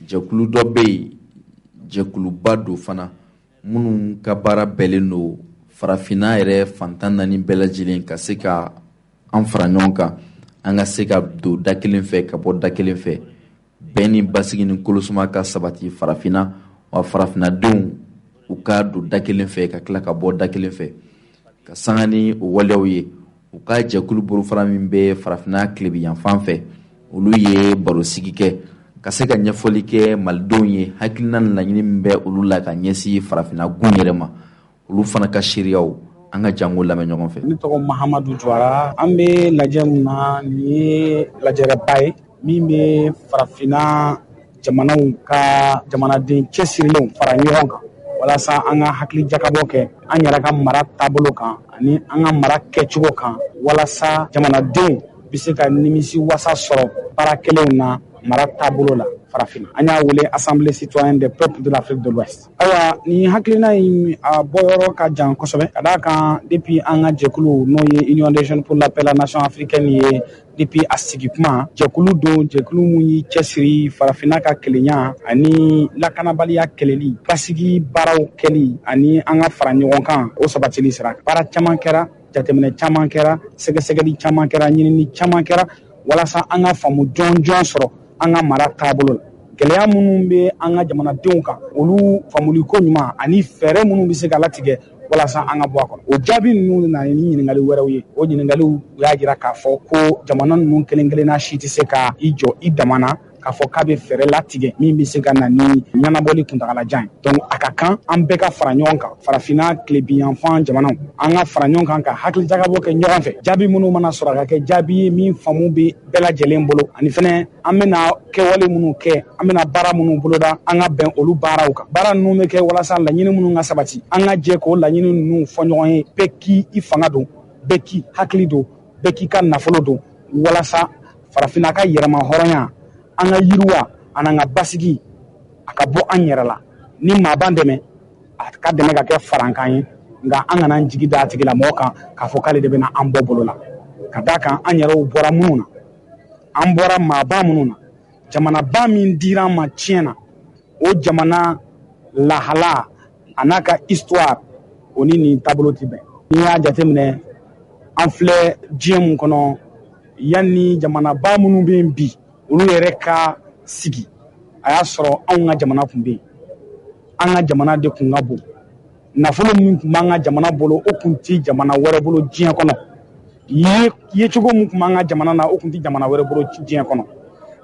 [SPEAKER 1] jɛkulu dɔ bɛ yen jɛkuluba do fana minnu ka baara bɛɛlen don farafinna yɛrɛ fantan naani bɛɛ lajɛlen ka se ka an fara ɲɔgɔn kan an ka se ka don da kelen fɛ ka bɔ da kelen fɛ bɛn ni basigi ni kolosuma ka sabati farafinna wa farafinnadenw u ka don da kelen fɛ ka tila ka bɔ da kelen fɛ ka sanga ni o waleyaw ye u ka jɛkulu bolofara min bɛ farafinna tilebiyanfan fɛ olu ye barosigi kɛ ka se ka ɲɛfɔli kɛ malidenw ye hakilina ni laɲini min bɛ olu la ka ɲɛsin farafinna gun yɛrɛ ma olu fana ka seereyaw an ka jango lamɛn ɲɔgɔn fɛ.
[SPEAKER 19] Ne tɔgɔ Mahamadu Jwara an bɛ lajɛ min na nin ye lajɛrɛba ye min bɛ farafinna jamanaw ka jamanaden cɛsirilenw fara ɲɔgɔn kan walasa an ka hakili jakabɔ kɛ an yɛrɛ ka mara taabolo kan ani an ka mara kɛcogo kan walasa jamanadenw bɛ se ka nimisi wasa sɔrɔ baara kelenw na mara taabolo la farafina an y'a wele Assemblée citoyenne des peuples de l'Afrique de l'Ouest ayiwa nin hakilina in a bɔyɔrɔ ka jan kosɛbɛ ka d'a kan depuis an ka jɛkulu n'o ye Union des jeunes pour la paix la nation africaine ye depuis a sigi kuma jɛkulu don jɛkulu mun y'i cɛsiri farafinna ka kelenya ani lakanabaliya kɛlɛli basigi baaraw kɛli ani an ka fara ɲɔgɔn kan o sabatili sira baara caman kɛra jateminɛ caman kɛra sɛgɛsɛgɛli caman kɛra ɲinini caman kɛra walasa an ka faamu jɔnjɔn sɔrɔ an ka mara taabolo la gɛlɛya minnu bɛ an ka jamanadenw kan olu faamuliko ɲuman ani fɛɛrɛ minnu bɛ se ka latigɛ walasa an ka bɔ a kɔnɔ o jaabi ninnu na ni ɲininkali wɛrɛw ye o ɲininkaliw y'a jira k'a fɔ ko jamana ninnu kelen kelenna si tɛ se ka i jɔ i dama na k'a fɔ k'a bɛ fɛɛrɛ latigɛ min bɛ se ka na ni ɲɛnabɔli kuntagalajan ye donc a ka kan an bɛɛ ka fara ɲɔgɔn kan farafinna tilebiyanfan jamanaw an ka fara ɲɔgɔn kan ka hakili jagabɔ kɛ ɲɔgɔn fɛ jaabi minnu mana sɔrɔ a ka kɛ jaabi ye min faamu bɛ bɛɛ lajɛlen bolo ani fɛnɛ an bɛna kɛwale minnu kɛ an bɛna baara minnu boloda an ka bɛn olu baaraw kan baara ninnu bɛ kɛ walasa laɲini minnu ka sabati an ka jɛ k'o laɲini ninnu fɔ ɲɔgɔn ye bɛɛ k'i i fanga don bɛɛ k'i hakili don bɛɛ k'i ka nafolo don walasa farafinna ka yɛrɛma hɔrɔnya an ka yiriwa an ka basigi a ka bɔ an yɛrɛ la ni maa b'an dɛmɛ a ka dɛmɛ ka kɛ farankan ye nka an kana an jigi da a tigila mɔgɔ kan k'a fɔ k'ale de bɛna an bɔ bolo la ka d'a kan an yɛrɛw bɔra minnu na an bɔra maaba minnu na jamanaba min dira an ma tiɲɛ na o jamana lahala a n'a ka histoire o ni nin taabolo tɛ bɛn n'i y'a jateminɛ an filɛ diɲɛ mun kɔnɔ yanni jamanaba minnu bɛ yen bi olu yɛrɛ ka sigi a y'a sɔrɔ anw ka jamana tun bɛ yen an ka jamana de tun ka bon nafolo min tun b'an ka jamana bolo o tun tɛ jamana wɛrɛ bolo diɲɛ kɔnɔ yecogo min tun b'an ka jamana na o tun tɛ jamana wɛrɛ bolo diɲɛ kɔnɔ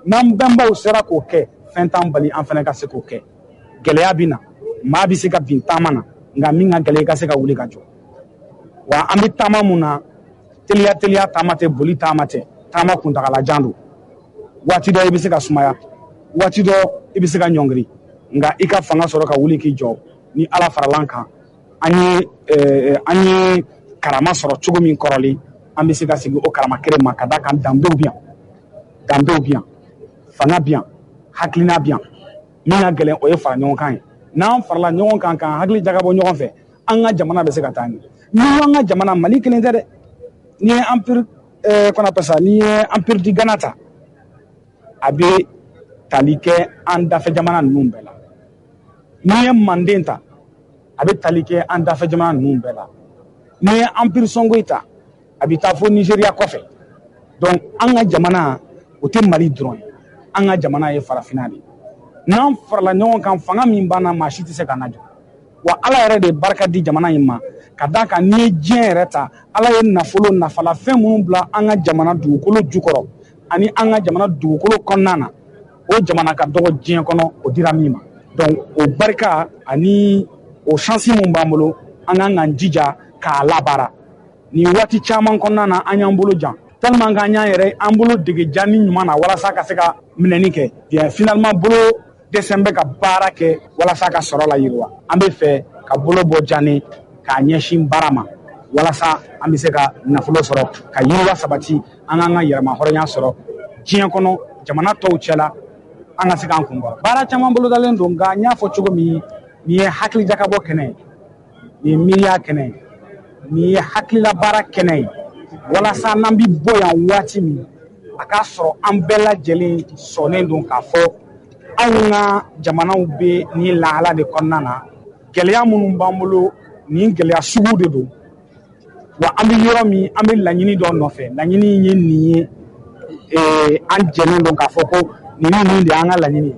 [SPEAKER 19] n'an bɛnbaw sera k'o kɛ fɛn t'an bali an fana ka se k'o kɛ gɛlɛya bɛ na maa bɛ se ka bin taama na nka min ka gɛlɛn i ka se ka wuli ka jɔ wa an bɛ taama mun na teliya taama tɛ boli taama tɛ taama kuntagalajan don waati dɔ i bɛ se ka sumaya waati dɔ i bɛ se ka ɲɔngiri nka i ka fanga sɔrɔ ka wuli k'i jɔ ni ala faralan kan an ye karama sɔrɔ cogo min kɔrɔlen an bɛ se ka segin o karama kelen ma ka d'a kan danbew bɛ yan fanga bɛ yan hakilina bɛ yan min ka gɛlɛn o ye fara ɲɔgɔn kan ye n'an farala ɲɔgɔn kan k'an hakili jagabɔ ɲɔgɔn fɛ an ka jamana bɛ se ka taa ɲɛ n'i y'an ka jamana mali kelen tɛ dɛ n'i ye empire n'i ye empire di Ghana ta a bɛ tali kɛ an dafɛ jamana ninnu bɛɛ la n'i ye Manden ta a bɛ tali kɛ an dafɛ jamana ninnu bɛɛ la n'i ye empire Sɔngoyi ta a bɛ taa fo Nigéria kɔfɛ donc an ka jamana o tɛ Mali dɔrɔn ye an ka jamana ye farafinna de n'an farala ɲɔgɔn kan fanga min banna maa si tɛ se ka na jɔ wa ala yɛrɛ de barika di jamana in ma ka d'a kan n'i ye diɲɛ yɛrɛ ta ala ye nafolo nafalafɛn minnu bila an ka jamana dugukolo jukɔrɔ ani an ka jamana dugukolo kɔnɔna na o jamana ka dɔgɔ diɲɛ kɔnɔ o dira min ma donc o barika ani o chance min b'an bolo an kan k'an jija k'a labaara ni waati caman kɔnɔna na an y'an bolo jan tellement k'an y'an yɛrɛ an bolo dege janni ɲuman na walasa ka se ka minɛni kɛ bien finalement bolo dɛsɛn bɛ ka baara kɛ walasa ka sɔrɔ la yiriwa an bɛ fɛ ka bolo bɔ janni k'a ɲɛsin baara ma walasa an bɛ se ka nafolo sɔrɔ ka yiriwa sabati an k'an ka yɛrɛma hɔrɔnya sɔrɔ diɲɛ kɔnɔ jamana tɔw cɛla an ka se k'an kun bɔ baara caman bolodalen don nka n y'a fɔ cogo min nin ye hakilijakabɔ kɛnɛ ye nin ye miiriya kɛnɛ ye nin ye hakilila baara kɛnɛ ye walasa n'an bɛ bɔ yan waati min a k'a sɔrɔ an bɛɛ lajɛlen sɔnnen don k'a fɔ anw ka jamanaw bɛ nin lahala de kɔnɔna na gɛlɛya minnu b'an bolo nin gɛlɛya sugu de don wa an bɛ yɔrɔ min an bɛ laɲini dɔ nɔfɛ laɲini ye nin ye an jɛnnen don k'a fɔ ko nin de y'an ka laɲini ye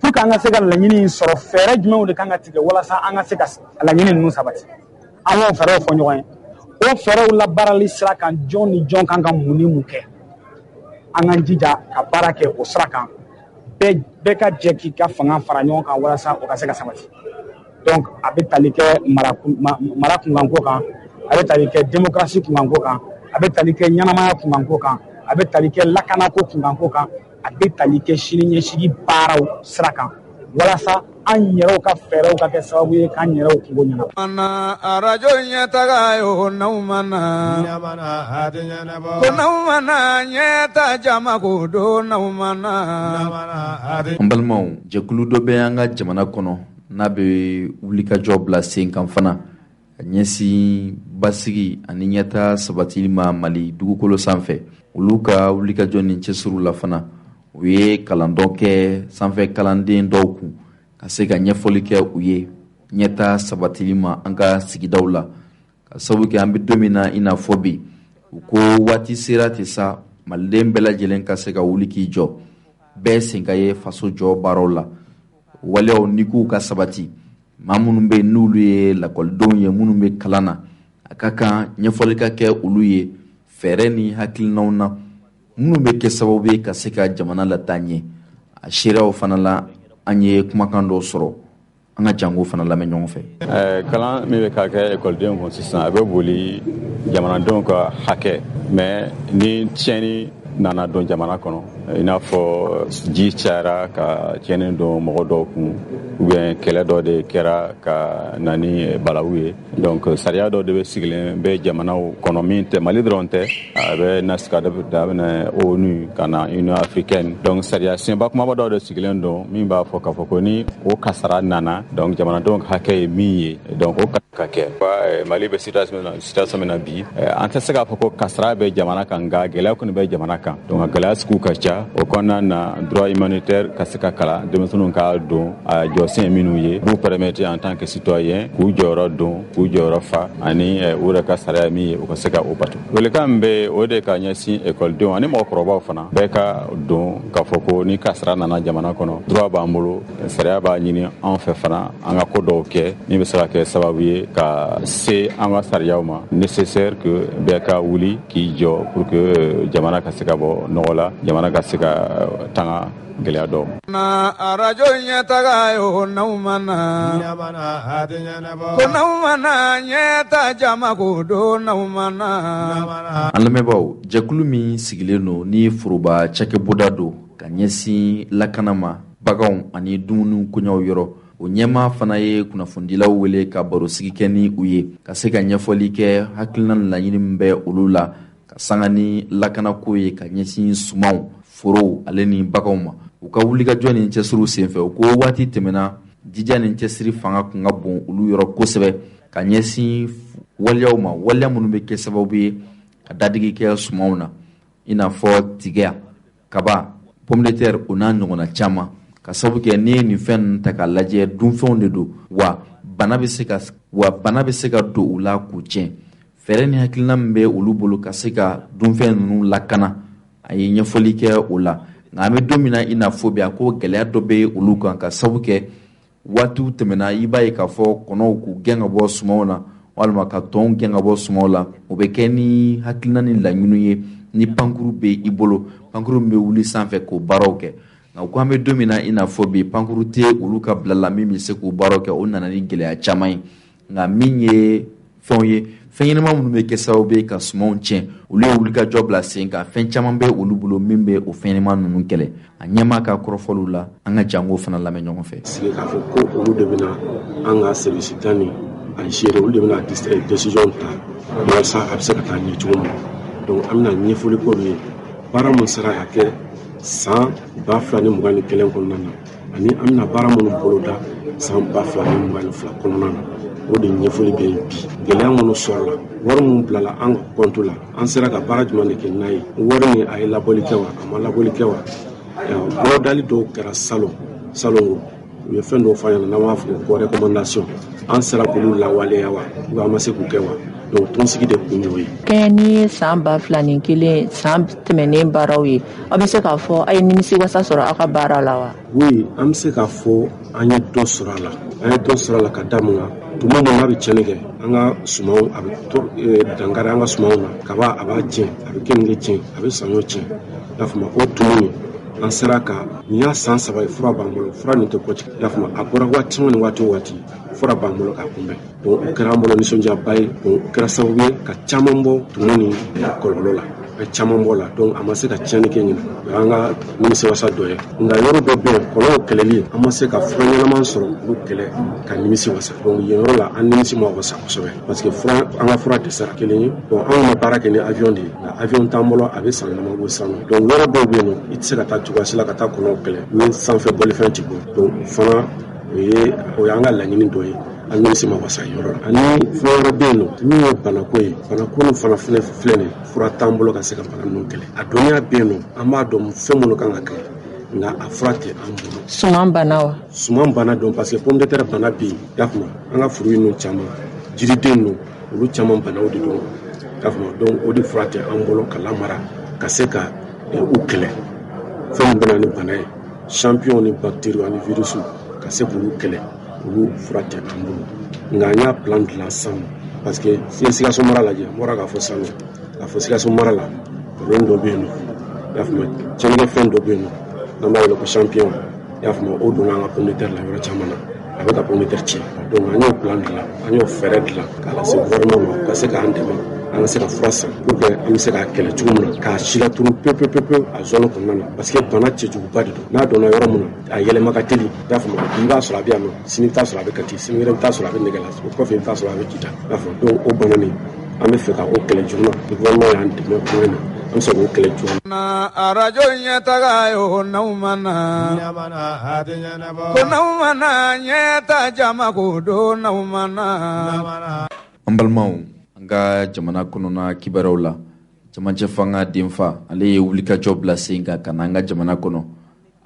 [SPEAKER 19] pour que an ka se ka laɲini in sɔrɔ fɛɛrɛ jumɛnw de kan ka tigɛ walasa an ka se ka laɲini ninnu sabati an b'o fɛɛrɛw fɔ ɲɔgɔn ye o fɛɛrɛw labaarali sira kan jɔn ni jɔn kan ka mun ni mun kɛ an k'an jija ka baara kɛ o sira kan bɛɛ ka jɛ k'i ka fanga fara ɲɔgɔn kan walasa o ka se ka sabati donc a bɛ tali kɛ mara kunkanko kan a bɛ tali kɛ démocratie kunkanko kan a bɛ tali kɛ ɲɛnamaya kunkanko kan a bɛ tali kɛ lakanako kunkanko kan a bɛ tali kɛ sini ɲɛsigi baaraw sira kan walasa an yɛrɛw ka fɛɛrɛw ka kɛ sababu ye k'an yɛrɛw kungo ɲɛnabɔ.
[SPEAKER 2] arajo ɲɛtaga ye o n'aw ma na ko n'aw ma na ɲɛta jama ko don n'aw ma na.
[SPEAKER 1] An balimaw jɛkulu dɔ bɛ an ka jamana kɔnɔ n'a bɛ wulikajɔ bila sen kan fana ka ɲɛsin basigi ani ɲɛta sabatili ma Mali dugukolo sanfɛ olu ka wulikajɔ ni cɛsiriw la fana u ye kalan dɔ kɛ sanfɛ kalanden dɔw kun ka se ka ɲɛfɔli kɛ u ye ɲɛta sabatili ma an ka sigidaw la ka sababu kɛ an bɛ don min na i n'a fɔ bi u ko waati sera ten sa maliden bɛɛ lajɛlen ka se ka wuli k'i jɔ bɛɛ sen ka ye faso jɔ baaraw la waleyaw ni k'u ka sabati maa minnu bɛ yen n'olu ye lakɔlidenw ye minnu bɛ kalan na a ka kan ɲɛfɔli ka kɛ olu ye fɛɛrɛ ni hakilinaw na minnu bɛ kɛ sababu ye ka se ka jamana lataa ɲɛ a seerew fana la an ye kumakan dɔw sɔrɔ an ka jango fana lamɛn ɲɔgɔn fɛ.
[SPEAKER 15] Kalan min bɛ ka kɛ ekɔlidenw kun sisan a bɛ boli jamanadenw ka hakɛ mais ni tiɲɛni nana don jamana kɔnɔ i n'a fɔ ji cayara ka tiɲɛni don mɔgɔ dɔw kun ou bien kɛlɛ dɔ de kɛra ka na ni balawu ye donc sariya dɔ de bɛ sigilen bɛ jamanaw kɔnɔ min tɛ Mali dɔrɔn tɛ a bɛ na sika daminɛ ONU ka na Union africaine donc sariya senba kumaba dɔ de sigilen don min b'a fɔ k'a fɔ ko ni o kasara nana donc jamanadenw ka hakɛ ye min ye donc o ka kɛ Mali bɛ situation min na bi an tɛ se k'a fɔ ko kasara bɛ jamana kan nka gɛlɛya kɔni bɛ jamana kan donc a gɛlɛya sugu ka ca o kɔnɔna na droit humanitaire ka se ka kalan denmisɛnninw k'a don a jɔsen minnu ye b'u permettre en tant que citoyen k'u jɔyɔrɔ don k'u jɔyɔrɔ fa ani u yɛrɛ ka sariya min ye u ka se ka o bato welekan min bɛ o de ka ɲɛsin ekɔlidenw ani mɔgɔkɔrɔbaw fana bɛɛ ka don k'a fɔ ko ni kasara nana jamana kɔnɔ droit b'an bolo sariya b'a ɲini an fɛ fana an ka ko dɔw kɛ min bɛ se ka kɛ sababu ye ka se an ka sariyaw ma nécessaire que bɛɛ ka wuli k'i jɔ pour que jamana ka se ka bɔ nɔgɔ la jamana ka se ka tanga gɛlɛya dɔw
[SPEAKER 2] na arajo ɲɛtaga ye o n'aw ma na ko n'aw ma na ɲɛta jama ko don n'aw ma na.
[SPEAKER 1] An lamɛnbaaw jɛkulu min sigilen don ni foroba cakɛbɔda don ka ɲɛsin lakana ma baganw ani dumuni koɲaw yɔrɔ o ɲɛma fana ye kunnafonidilaw wele ka barosigi kɛ ni u ye ka se ka ɲɛfɔli kɛ hakilina ni laɲini min bɛ olu la ka sanga ni lakanako ye ka ɲɛsin sumanw forow ale ni baganw ma u ka wulikajɔ ni cɛsiriw senfɛ u ko waati tɛmɛna jija ni cɛsiri fanga kun ka bon olu yɔrɔ kosɛbɛ ka ɲɛsin waleyaw ma waleya minnu bɛ kɛ sababu ye ka dadigi kɛ sumanw na i n'a fɔ tigɛ kaba pomme de terre o n'a ɲɔgɔnna caman ka sababu kɛ n'i ye nin fɛn ninnu ta k'a lajɛ dunfɛnw de don wa bana bɛ se ka don u la k'u tiɲɛ fɛɛrɛ ni hakilina min bɛ olu bolo ka se ka dunfɛn ninnu lakana a ye ɲɛfɔli kɛ o la nka an bɛ don min na i n'a fɔ bi a ko gɛlɛya dɔ bɛ olu kan ka sabu kɛ waatiw tɛmɛna i b'a ye k'a fɔ kɔnɔw k'u gɛn ka bɔ sumaw na walima ka tɔnw gɛn ka bɔ sumaw la o bɛ kɛ ni hakilina ni laɲiniw ye ni pankuru bɛ i bolo pankuru min bɛ wuli sanfɛ k'o baaraw kɛ nka ko an bɛ don min na i n'a fɔ bi pankuru tɛ olu ka bila la min bɛ se k'o baaraw kɛ o nana ni gɛlɛya caman ye nka min ye fɛnw ye fɛn ɲɛnama minnu bɛ kɛ sababu ye ka sumanw tiɲɛ olu ye wulikajɔ bila sen kan fɛn caman bɛ olu bolo min bɛ o fɛn ɲɛnama ninnu kɛlɛ a ɲɛmaa ka kɔrɔfɔliw la an ka jango fana lamɛn ɲɔgɔn fɛ.
[SPEAKER 20] sigi k'a fɔ ko olu de bɛna an ka service tanni a gérer olu de bɛna décision ta walasa a bɛ se ka taa ɲɛ cogo min na donc an bɛna ɲɛfɔli k'olu ye baara min sera ka kɛ san 2021 kɔnɔna na ani an bɛna baara minnu boloda san 2022 kɔnɔna na o de ɲɛfɔli bɛ yen bi gɛlɛya minnu sɔrɔla wari minnu bilala an ka compte la an sera ka baara jumɛn de kɛ n'a ye wari min a ye labɔli kɛ wa a ma labɔli kɛ wa bɔrɔdali dɔw kɛra salon u ye fɛn dɔw fɔ an ɲɛna n'an b'a fɔ ko recommandation an sera k'olu lawaleya wa ou an ma se k'u kɛ wa donc tɔnsigi de kun y'o ye.
[SPEAKER 9] Kɛɲɛ ni san 2001 san tɛmɛnen baaraw ye aw bɛ se k'a fɔ a ye nimisiwasa sɔrɔ aw ka baara la wa.
[SPEAKER 20] oui an bɛ se k'a fɔ an ye dɔ sɔrɔ a la ka da mun kan tuma min n'a bɛ tiɲɛni kɛ an ka sumanw a bɛ dankari an ka sumanw na kaba a b'a tiɲɛ a bɛ keninge tiɲɛ a bɛ saɲɔ tiɲɛ i y'a faamu o tumu min an sera ka nin y'a san 3 ye fura b'an bolo fura nin tɛ kɔci i y'a faamu a bɔra waati ni waati o waati fura b'an bolo k'a kunbɛn donc o kɛra an bolo nisɔndiyaba ye donc o kɛra sababu ye ka caman bɔ tumu ni kɔlɔlɔ la a caman bɔ la donc a ma se ka tiɲɛni kɛ ɲina o y'an ka nimisiwasa dɔ ye nka yɔrɔ dɔ bɛ yen kɔlɔlɔ kɛlɛli an ma se ka fura ɲɛnama sɔrɔ olu kɛlɛ ka nimisi wasa donc yen yɔrɔ la an nimisi ma wasa kosɛbɛ parce que an ka fura dɛsɛra kelen ye bon anw ma baara kɛ ni avion de ye nka avion t'an bolo a bɛ san yɛlɛma bɔ sanu donc yɔrɔ dɔw bɛ yen nɔ i tɛ se ka taa cogoya si la ka taa kɔnɔw kɛlɛ ni sanfɛ bɔlifɛn ti bɔ donc fana o y'an ka laɲini dɔ ye an nimisi ma wasa yɔrɔ la ani fɛn wɛrɛ bɛ yen nɔ min ye banako ye banako nin fana filɛ nin fura t'an bolo ka se ka bana ninnu kɛlɛ a dɔnniya bɛ yen nɔ an b'a dɔn fɛn minnu kan ka kɛ nka a fura tɛ an bolo.
[SPEAKER 9] Suman bana wa.
[SPEAKER 20] Suman bana dɔn parce que pomme de terre bana bɛ yen i y'a faamu an ka furu ninnu caman jiriden ninnu olu caman banaw de don i y'a faamu donc o de fura tɛ an bolo ka lamara ka se ka u kɛlɛ fɛn min bɛ na ni bana ye champion ni bactéries ani virusiw ka se k'olu kɛlɛ olu fura tɛ an bolo nka an y'a plan dilan sisan parce que Sikaso mara lajɛ n bɔra k'a fɔ sisan k'a fɔ Sikaso mara la problème dɔ bɛ yen nɔ i y'a faamu tiɲɛnikɛfɛn dɔ bɛ yen nɔ n'an b'a wele ko champion i y'a faamu o donna an ka pomme de terre la yɔrɔ caman na a bɛ ka pomme de terre tiɲɛ donc an y'o plan dilan an y'o fɛɛrɛ dilan k'a lase gouvernement ma ka se k'an dɛmɛ an ka se ka fura san pour que an bɛ se k'a kɛlɛ cogo min na k'a si laturu pewu a zone kɔnɔna na parce que bana cɛjuguba de don n'a donna yɔrɔ min na a yɛlɛma ka teli i y'a faamu bi i b'a sɔrɔ a bɛ yan nɔ sini i bɛ t'a sɔrɔ a bɛ kati sini wɛrɛ i bɛ t'a sɔrɔ a bɛ nɛgɛ la o kɔfɛ i bɛ t'a sɔrɔ a bɛ jita i y'a faamu donc o bana nin an bɛ fɛ ka o kɛlɛ joona gouvernement y'an dɛmɛ o na an bɛ se k'o kɛlɛ joona.
[SPEAKER 2] arajo ɲɛtaga yo n'aw ma na ko n'aw ma na ɲɛta jama ko don n'aw ma na.
[SPEAKER 1] an balimaw an ka jamana kɔnɔna kibaruyaw la jamacɛ fanga denfa ale ye wulikajɔ bila sen kan ka na an ka jamana kɔnɔ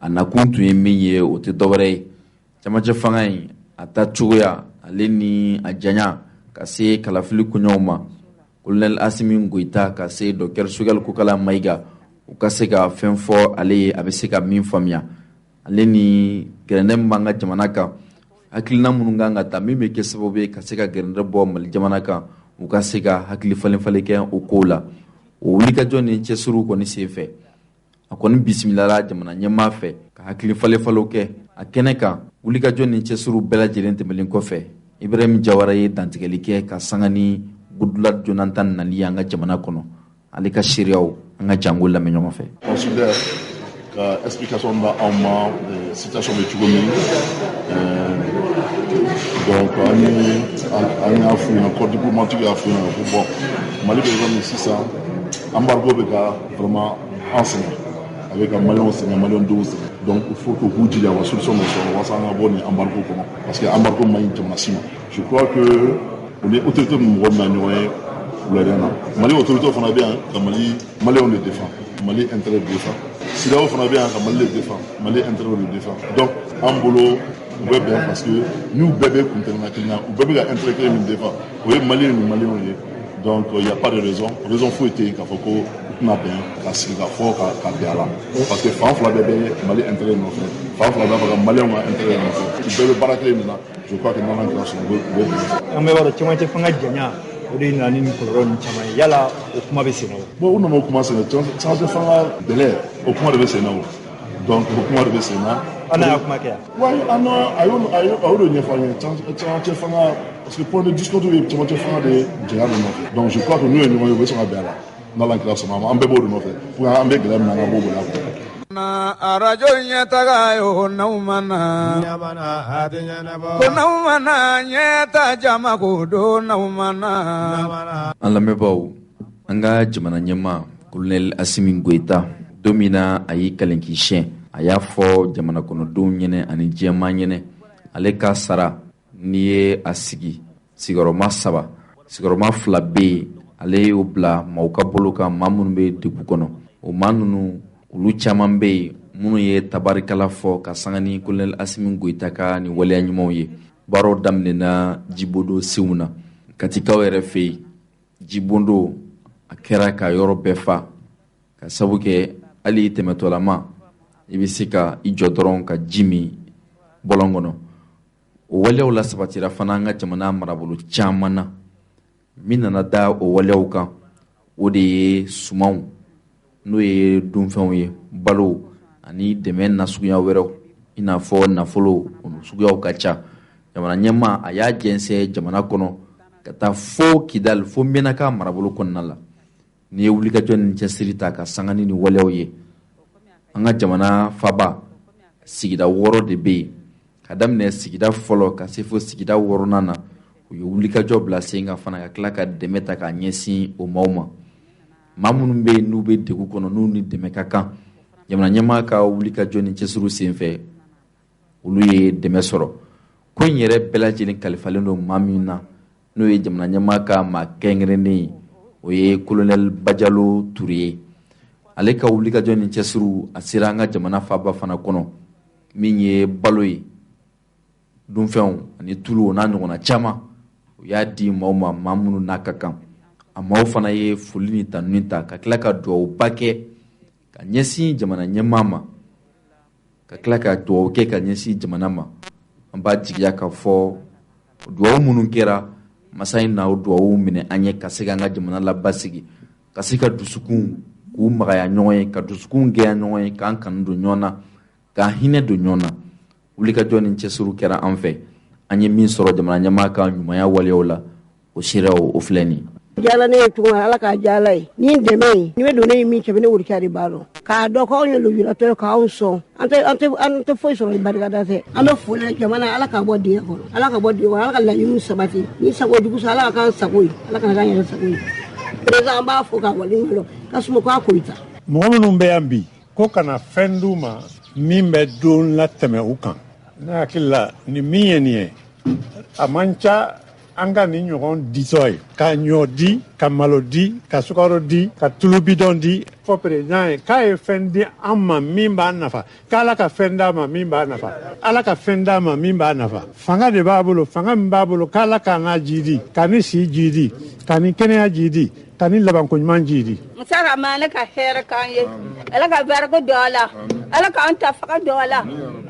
[SPEAKER 1] a nakun tun ye min ye o tɛ dɔwɛrɛ ye jamacɛ fanga in a ta cogoya ale ni a janya ka se kalafili koɲɛw ma colonel Asimi Goita ka se docteur Sugal Kokala Mayiga u ka se ka fɛn fɔ ale ye a bɛ se ka min faamuya ale ni gɛrɛndɛ min b'an ka jamana kan hakilina minnu kan ka ta min bɛ kɛ sababu ye ka se ka gɛrɛndɛ bɔ Mali jamana kan u ka se ka hakili falen-falen kɛ o kow la o wulikajɔ ni cɛsiriw kɔni sen fɛ a kɔni bisimilala jamana ɲɛmaa fɛ ka hakili falen-falenw kɛ a kɛnɛ kan wulikajɔ ni cɛsiriw bɛɛ lajɛlen tɛmɛlen kɔfɛ Ibrahim Jawara ye dantigɛli kɛ ka sanga ni Goodluck Jonathan nali an ka jamana kɔnɔ ale ka sariyaw an ka jango lamɛn ɲɔgɔn fɛ.
[SPEAKER 21] Considère ka explication ba anw ma situation bɛ cogo min donc an y'a f'u ɲɛna corps diplomatique y'a f'u ɲɛna ko bon Mali bɛ yɔrɔ min sisan embargo bɛ ka vraiment an sɛgɛn a bɛ ka maliyɛnw sɛgɛn maliyɛn denw sɛgɛn donc il faut que k'u jija ka solution dɔ sɔrɔ walasa an ka bɔ nin embargo kɔnɔ parce que embargo man ɲi jamana si ma je crois que o ni autorité min mɔgɔ mina ɲɔgɔn ye wulada na Mali autorité fana bɛ yan ka Mali maliyɛnw de défend Mali intérêt de défend CEDEAO fana bɛ yan ka Mali de défend Mali intérêt de défend donc an bolo u bɛ bɛn parce que n'u bɛɛ bɛ kuntɛnna kelen na u bɛɛ bɛ ka intérêt kelen min défend o ye Mali ni maliyɛnw ye donc il y a pas de raison foyi tɛ yen k'a fɔ ko tɛna bɛn ka sigi ka fɔ ka bɛn a la parce que fan fila bɛɛ bɛ Mali intérêt nɔfɛ fan fila b'a fɛ ka maliyɛnw ka intérêt nɔfɛ u bɛɛ bɛ baara kelen min na je crois que n'an ka sɔrɔ u bɛ bɛn. An bɛɛ b'a dɔn cɛmancɛ fanga janya o de nana ni kɔlɔlɔ ninnu caman ye yala o kuma bɛ sen na o. Bon u nana o kuma sen na cɛmancɛ fanga bɛlɛ o kuma de bɛ sen na o donc o kuma de bɛ sen na. An y'a kuma kɛ yan. wa a y'o de ɲɛfɔ an ye cɛmancɛ fanga parce que point de discours ye cɛmancɛ fanga de janya de nɔfɛ donc je crois que n'u ye ɲɔgɔn ye u bɛ sɔn ka bɛn a la n'Ala kira sɔnna ma an bɛɛ b'o de nɔfɛ pour an bɛ gɛlɛya min na an ka b'o de la.
[SPEAKER 2] na arajo ɲɛtaga yo n'aw mana ko n'aw mana ɲɛta jama ko don n'aw mana.
[SPEAKER 1] An lamɛnbaaw an ka jamana ɲɛmaa Colonel Assimi Goïta don min na a y'i kalenki siyɛn a y'a fɔ jamana kɔnɔdenw ɲɛnɛ ani diɲɛmaa ɲɛnɛ ale ka sara n'i ye a sigi sigiyɔrɔma 3 sigiyɔrɔma 2 bɛ yen ale y'o bila maaw ka bolo kan maa minnu bɛ degun kɔnɔ o maa ninnu olu caman bɛ yen minnu ye tabarikala fɔ ka sanga ni Colonel Assimi Goïta ka nin waleya ɲumanw ye. Baaraw daminɛna Jibondo senw na Katikaw yɛrɛ fɛ yen Jibondo a kɛra ka yɔrɔ bɛɛ fa ka sabu kɛ hali tɛmɛtɔlama i bɛ se ka i jɔ dɔrɔn ka ji min bɔlɔn kɔnɔ. O waleyaw la sabatira fana an ka jamana marabolo caman na min nana da o waleyaw kan o de ye sumanw n'o ye dunfɛnw ye balo ani dɛmɛ nasuguya wɛrɛw i n'a fɔ nafolo suguyaw ka ca. Jamana ɲɛmaa a y'a jɛnsɛn jamana kɔnɔ ka taa fo Kidali fo Menaka marabolo kɔnɔna la n'i ye wulikajɔ ni cɛsiri ta ka sanga ni waleyaw ye. An ka jamana faba sigida 6 de bɛ yen ka daminɛ sigida fɔlɔ ka se fo sigida 6nan na u ye wulikajɔ bila sen kan fana ka tila ka dɛmɛ ta ka ɲɛsin o maaw ma. Maa minnu bɛ yen n'u bɛ degun kɔnɔ n'u ni dɛmɛ ka kan jamana ɲɛmaa ka wulikajɔ ni cɛsiriw senfɛ olu ye dɛmɛ sɔrɔ. Ko in yɛrɛ bɛɛ lajɛlen kalifalen don maa min na n'o ye jamana ɲɛmaa ka maa kɛrɛnkɛrɛnnen ye o ye Colonel Bajalo Ture ye. Ale ka wulikajɔ ni cɛsiriw a sera an ka jamana faaba fana kɔnɔ min ye balo ye dunfɛnw ani tulu o n'a ɲɔgɔnna caman u y'a di maaw ma maa minnu n'a ka kan. A maaw fana ye foli ni tanuni ta ka tila ka duwawuba kɛ ka ɲɛsin jamana ɲɛmaa ma ka tila ka duwawu kɛ ka ɲɛsin jamana ma. An b'a jigiya ka fɔ duwawu minnu kɛra masa in na o duwawu minɛ an ye ka se ka an ka jamana labasigi ka se ka dusukun k'u magaya ɲɔgɔn ye ka dusukun gɛya ɲɔgɔn ye k'an kanu don ɲɔgɔn na k'an hinɛ don ɲɔgɔn na. Wulikajɔ ni cɛsiriw kɛra an fɛ an ye min sɔrɔ jamana ɲɛmaa ka ɲumanya waleyaw la o siraw o filɛ nin ye.
[SPEAKER 4] Jala ne tun ala ka jala ye ni dɛmɛ ye ni bɛ don ne min cɛ ne wuri cari b'a dɔn k'a dɔn k'aw ye lujuratɔ k'aw sɔn an tɛ foyi sɔrɔ barikada tɛ an bɛ foli jamana ala ka bɔ dingɛ kɔnɔ ala ka bɔ dingɛ kɔnɔ ala ka laɲiniw sabati ni sago jugu sa ala ka k'an sago ye ala ka k'an yɛrɛ sago ye président an b'a fɔ k'a waleɲuman ka suma k'a koyita.
[SPEAKER 22] Mɔgɔ minnu bɛ yan bi ko kana fɛn d'u ma min bɛ don la tɛmɛ u kan ne hakili la ni min ye nin ye a man ca an ka nin ɲɔgɔn disɔ ye ka ɲɔ di ka malo di ka sukaro di ka tulu bidɔn di fɔ président ye k'a ye fɛn di an ma min b'a nafa k'ala ka fɛn d'a ma min b'a nafa ala ka fɛn d'a ma min b'a nafa fanga de b'a bolo fanga min b'a bolo k'ala k'a n'a jidi ka ni si jidi ka ni kɛnɛya jidi ka ni labankoɲuman jidi.
[SPEAKER 23] Musara ma ala ka hɛrɛ k'an ye ala ka bariko don a la ala k'an ta faga don a la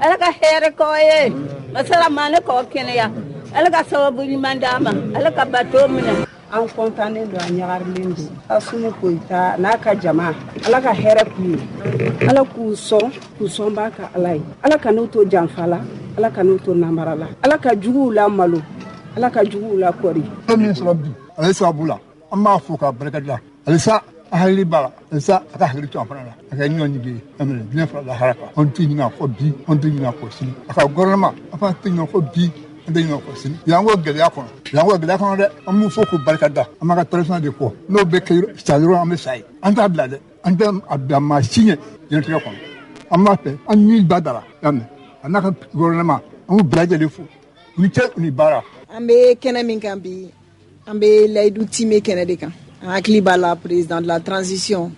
[SPEAKER 23] ala ka hɛrɛ k'aw ye musara ma ne k'aw kɛnɛya ala ka sababu ɲuman d'a ma ala ka bato minɛ.
[SPEAKER 24] An kɔntannen don a ɲagarilen don Assimi Goïta n'a ka jama ala ka hɛrɛ k'u ye ala k'u sɔn b'a ka ala ye ala ka n'u to janfa la ala ka n'u to namara la ala ka juguw la malo ala ka juguw la kɔri.
[SPEAKER 25] Min sɔrɔ bi ale sababu la an b'a fɔ ka barikada alisa a hakili b'a la alisa a ka hakili to an fana la a ka ɲɔgɔn ɲigi amina diɲɛ fara la haraka an tɛ ɲinɛ fɔ bi an tɛ ɲinɛ fɔ sini a ka gouvernement an fana tɛ ɲinɛ fɔ bi an tɛ ɲinɛ fɔ sini yan ko gɛlɛya kɔnɔ dɛ an b'u fɔ k'u barikada an b'a ka tradition de fɔ n'o bɛ kɛ sa dɔrɔn an bɛ sa ye an t'a bila dɛ an tɛ a bila maa si ɲɛ diɲɛlatigɛ kɔnɔ an b'a fɛ an ni ba dara yamɛ a n'a ka gouvernement an b'u bɛɛ lajɛlen fo ni cɛ ni baara.
[SPEAKER 24] An bɛ kɛnɛ min kan bi an bɛ layidu time kɛnɛ de kan an hakili b'a la président de la transition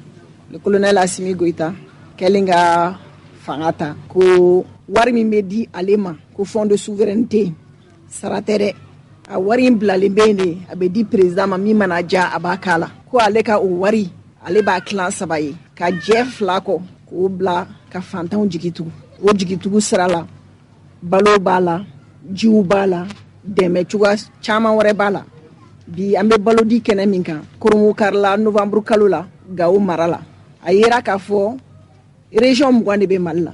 [SPEAKER 24] le colonel Assimi Goïta kɛlen ka fanga ta ko wari min bɛ di ale ma ko fond de souveraineté sara tɛ dɛ a wari in bilalen bɛ yen de a bɛ di président ma min mana ja a b'a k'a la ko ale ka o wari ale b'a kilan 3 ye ka jɛ 2 kɔ k'o bila ka fantanw jigitugu o jigitugu sira la balo b'a la jiw b'a la dɛmɛ cogoya caman wɛrɛ b'a la bi an bɛ balo di kɛnɛ min kan Koromu karila novembre kalo la Gawo mara la a yera k'a fɔ région 20 de bɛ Mali la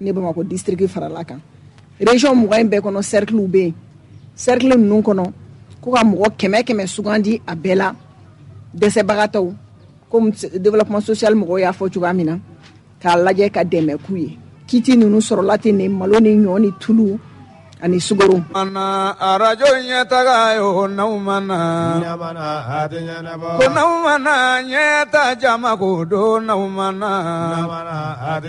[SPEAKER 24] ne Bamakɔ district farala kan région 20 bɛɛ kɔnɔ cercle bɛ yen cercle ninnu kɔnɔ ko ka mɔgɔ 100 sugandi a bɛɛ la dɛsɛbagatɔw comme développement social mɔgɔw y'a fɔ cogoya min na k'a lajɛ ka dɛmɛ k'u ye kiti ninnu sɔrɔla ten ne malo ni ɲɔ ni tulu ani sugaro
[SPEAKER 2] mana arajo ɲɛtaga yo n'aw mana ko n'aw mana ɲɛta jama ko don n'aw mana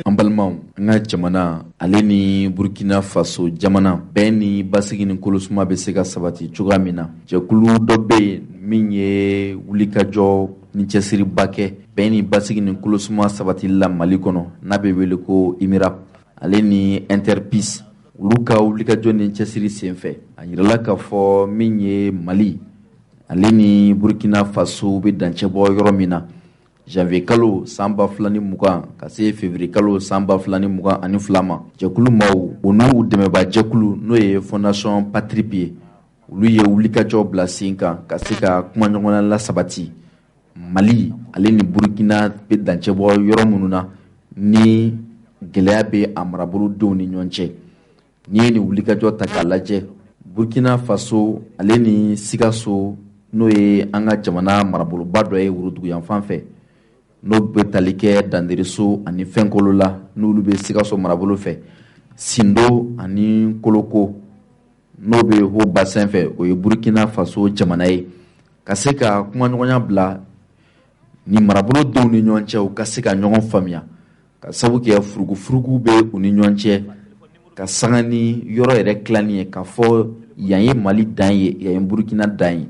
[SPEAKER 1] an balimaw an ka jamana ale ni Burkina Faso jamana bɛɛ ni basigi ni kolosuma bɛ se ka sabati cogoya min na jɛkulu dɔ bɛ yen min ye wulikajɔ ni cɛsiriba kɛ bɛɛ ni basigi ni kolosuma sabatili la Mali kɔnɔ n'a bɛ wele ko IMIRAP ale ni Interpeace olu ka wulikajɔ ni cɛsiri senfɛ a yirala k'a fɔ min ye Mali ale ni Burkina Faso bɛ dancɛ bɔ yɔrɔ min na janvier kalo san 2020 ka se février kalo san 2022 ma jɛkulu maaw o n'u dɛmɛba jɛkulu n'o ye Fondation Patrip ye olu ye wulikajɔ bila sen kan ka se ka kumaɲɔgɔnya la sabati Mali ale ni Burkina bɛ dancɛ bɔ yɔrɔ minnu na ni gɛlɛya bɛ a marabolo denw ni ɲɔgɔn cɛ n'i ye ni wulikajɔ ta k'a lajɛ Burkina Faso ale ni Sikaso n'o ye an ka jamana maraboloba dɔ ye Worodugu yanfan fɛ n'o bɛ tali kɛ Danderiso ani Fɛnkolo la n'olu bɛ Sikaso marabolo fɛ Sindo ani Koloko n'o bɛ Haut Bassin fɛ o ye Burkina Faso jamana ye ka se ka kumaɲɔgɔnya bila ni marabolo denw ni ɲɔgɔn cɛ u ka se ka ɲɔgɔn faamuya ka sabu kɛ furugufurugu bɛ u ni ɲɔgɔn cɛ ka sanga ni yɔrɔ yɛrɛ tilani ye k'a fɔ yan ye Mali dan ye yan ye Burkina dan ye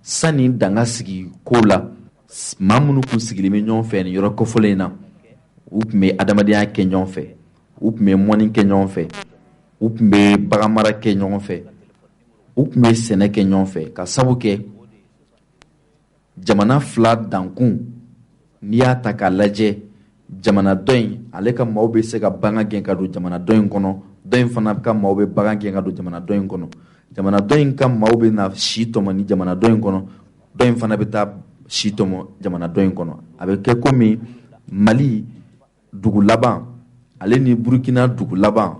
[SPEAKER 1] sani danga sigi ko la maa minnu kun sigilen bɛ ɲɔgɔn fɛ ni yɔrɔ kɔfɔlen in na u tun bɛ adamadenya kɛ ɲɔgɔn fɛ u tun bɛ mɔni kɛ ɲɔgɔn fɛ u tun bɛ baganmara kɛ ɲɔgɔn fɛ u tun bɛ sɛnɛ kɛ ɲɔgɔn fɛ ka sabu kɛ jamana 2 dankun n'i y'a ta k'a lajɛ jamana dɔ in ale ka maaw bɛ se ka bagan gɛn ka don jamana dɔ in kɔnɔ dɔ in fana ka maaw bɛ bagan gɛn ka don jamana dɔ in kɔnɔ jamana dɔ in ka maaw bɛ na si tɔmɔ ni jamana dɔ in kɔnɔ dɔ in fana bɛ taa si tɔmɔ jamana dɔ in kɔnɔ a bɛ kɛ komi Mali dugu laban ale ni Burkina dugu laban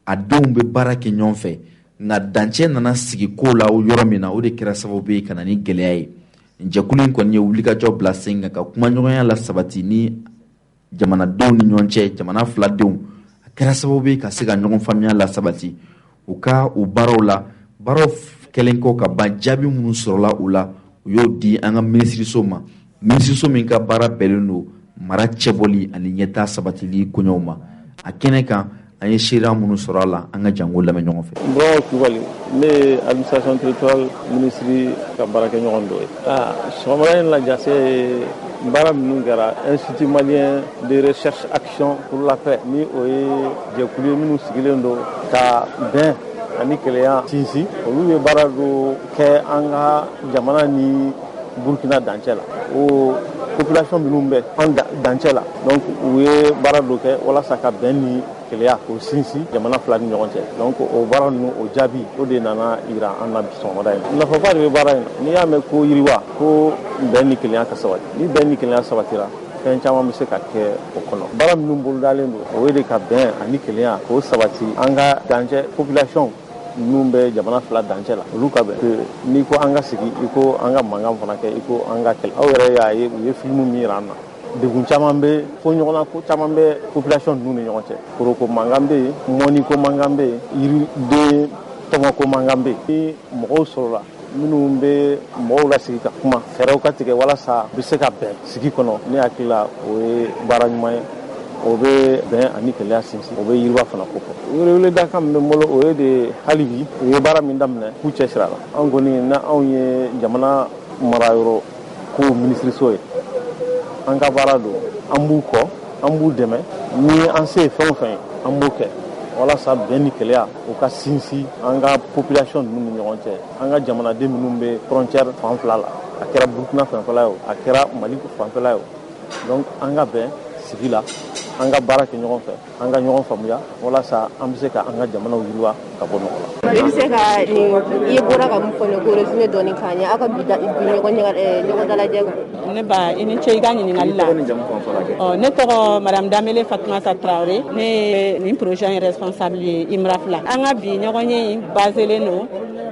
[SPEAKER 1] a denw bɛ baara kɛ ɲɔgɔn fɛ nka dancɛ nana sigi ko la yɔrɔ min na o de kɛra sababu ye ka na ni gɛlɛya ye jɛkulu in kɔni ye wulikajɔ bila sen kan ka kumaɲɔgɔnya la sabati ni jamanadenw ni ɲɔgɔn cɛ jamana 2 denw a kɛra sababu ye ka se ka ɲɔgɔn faamuya la sabati u ka u baaraw la baaraw kɛlen kɔ ka ban jaabi minnu sɔrɔla u la u y'o di an ka minisiriso ma minisiriso min ka baara bɛɛlen don mara cɛbɔli ani ɲɛtaa sabatili koɲɛw ma a kɛnɛ kan an ye seereya minnu sɔrɔ a la an ka jango lamɛn ɲɔgɔn fɛ.
[SPEAKER 3] Bon Kulubali ne ye administration territoriale ministre ka baarakɛ ɲɔgɔn dɔ ye sɔgɔmada in la jase baara minnu kɛra Institut malien de recherche action pour la paix ni o ye jɛkulu ye minnu sigilen don ka bɛn ani kɛlɛya sinsin olu ye baara dɔ kɛ an ka jamana ni Burkina dancɛ la o population minnu bɛ an dancɛ la donc u ye baara dɔ kɛ walasa ka bɛn ni kɛlɛya o sinsin jamana 2 ni ɲɔgɔn cɛ donc o baara ninnu o jaabi o de nana yira an na sɔgɔmada in na nafaba de bɛ baara in na n'i y'a mɛn ko yiriwa ko bɛn ni kɛlɛya ka sabati ni bɛn ni kɛlɛya sabatira fɛn caman bɛ se ka kɛ o kɔnɔ baara minnu bolodalen don o ye de ka bɛn ani kɛlɛya k'o sabati an ka dancɛ population ninnu bɛ jamana 2 dancɛ la olu ka bɛn n'i ko an ka sigi i ko an ka mankan fana kɛ i ko an ka kɛlɛ aw yɛrɛ y'a ye u ye film min yira an na degun caman bɛ fo ɲɔgɔnna ko caman bɛ population ninnu ni ɲɔgɔn cɛ koroko mankan bɛ yen mɔni ko mankan bɛ yen yiriden tɔmɔ ko mankan bɛ yen ni mɔgɔw sɔrɔla minnu bɛ mɔgɔw lasigi ka kuma fɛɛrɛw ka tigɛ walasa u bɛ se ka bɛn sigi kɔnɔ ne hakili la o ye baara ɲuman ye o bɛ bɛn ani kɛlɛya sinsin o bɛ yiriwa fana ko fɔ weleweleda kan min bɛ n bolo o ye de hali bi u ye baara min daminɛ k'u cɛ sira la an kɔni na anw ye jamana marayɔrɔ ko minisiriso ye an ka baara don an b'u kɔ an b'u dɛmɛ ni an se fɛn o fɛn ye an b'o kɛ walasa bɛn ni kɛlɛya o ka sinsin an ka population ninnu ni ɲɔgɔn cɛ an ka jamanaden minnu bɛ frontière fan 2 la a kɛra Burkina fanfɛla ye a kɛra Mali fanfɛla ye donc an ka bɛn sigi la an ka baara kɛ ɲɔgɔn fɛ an ka ɲɔgɔn faamuya walasa an bɛ se ka an ka jamanaw yiriwa ka bɔ nɔgɔ la.
[SPEAKER 5] I bɛ se ka i bɔra ka mun fɔ ne ko résumé dɔɔni k'a ɲɛ aw ka bi ɲɔgɔn dalajɛ kan.
[SPEAKER 6] Ne ba i ni ce i ka ɲininkali la. Ne tɔgɔ Madame Damele Fatumata Traoré ne ye nin projet in responsable ye IMRAF la. An ka bi ɲɔgɔnye in baselen don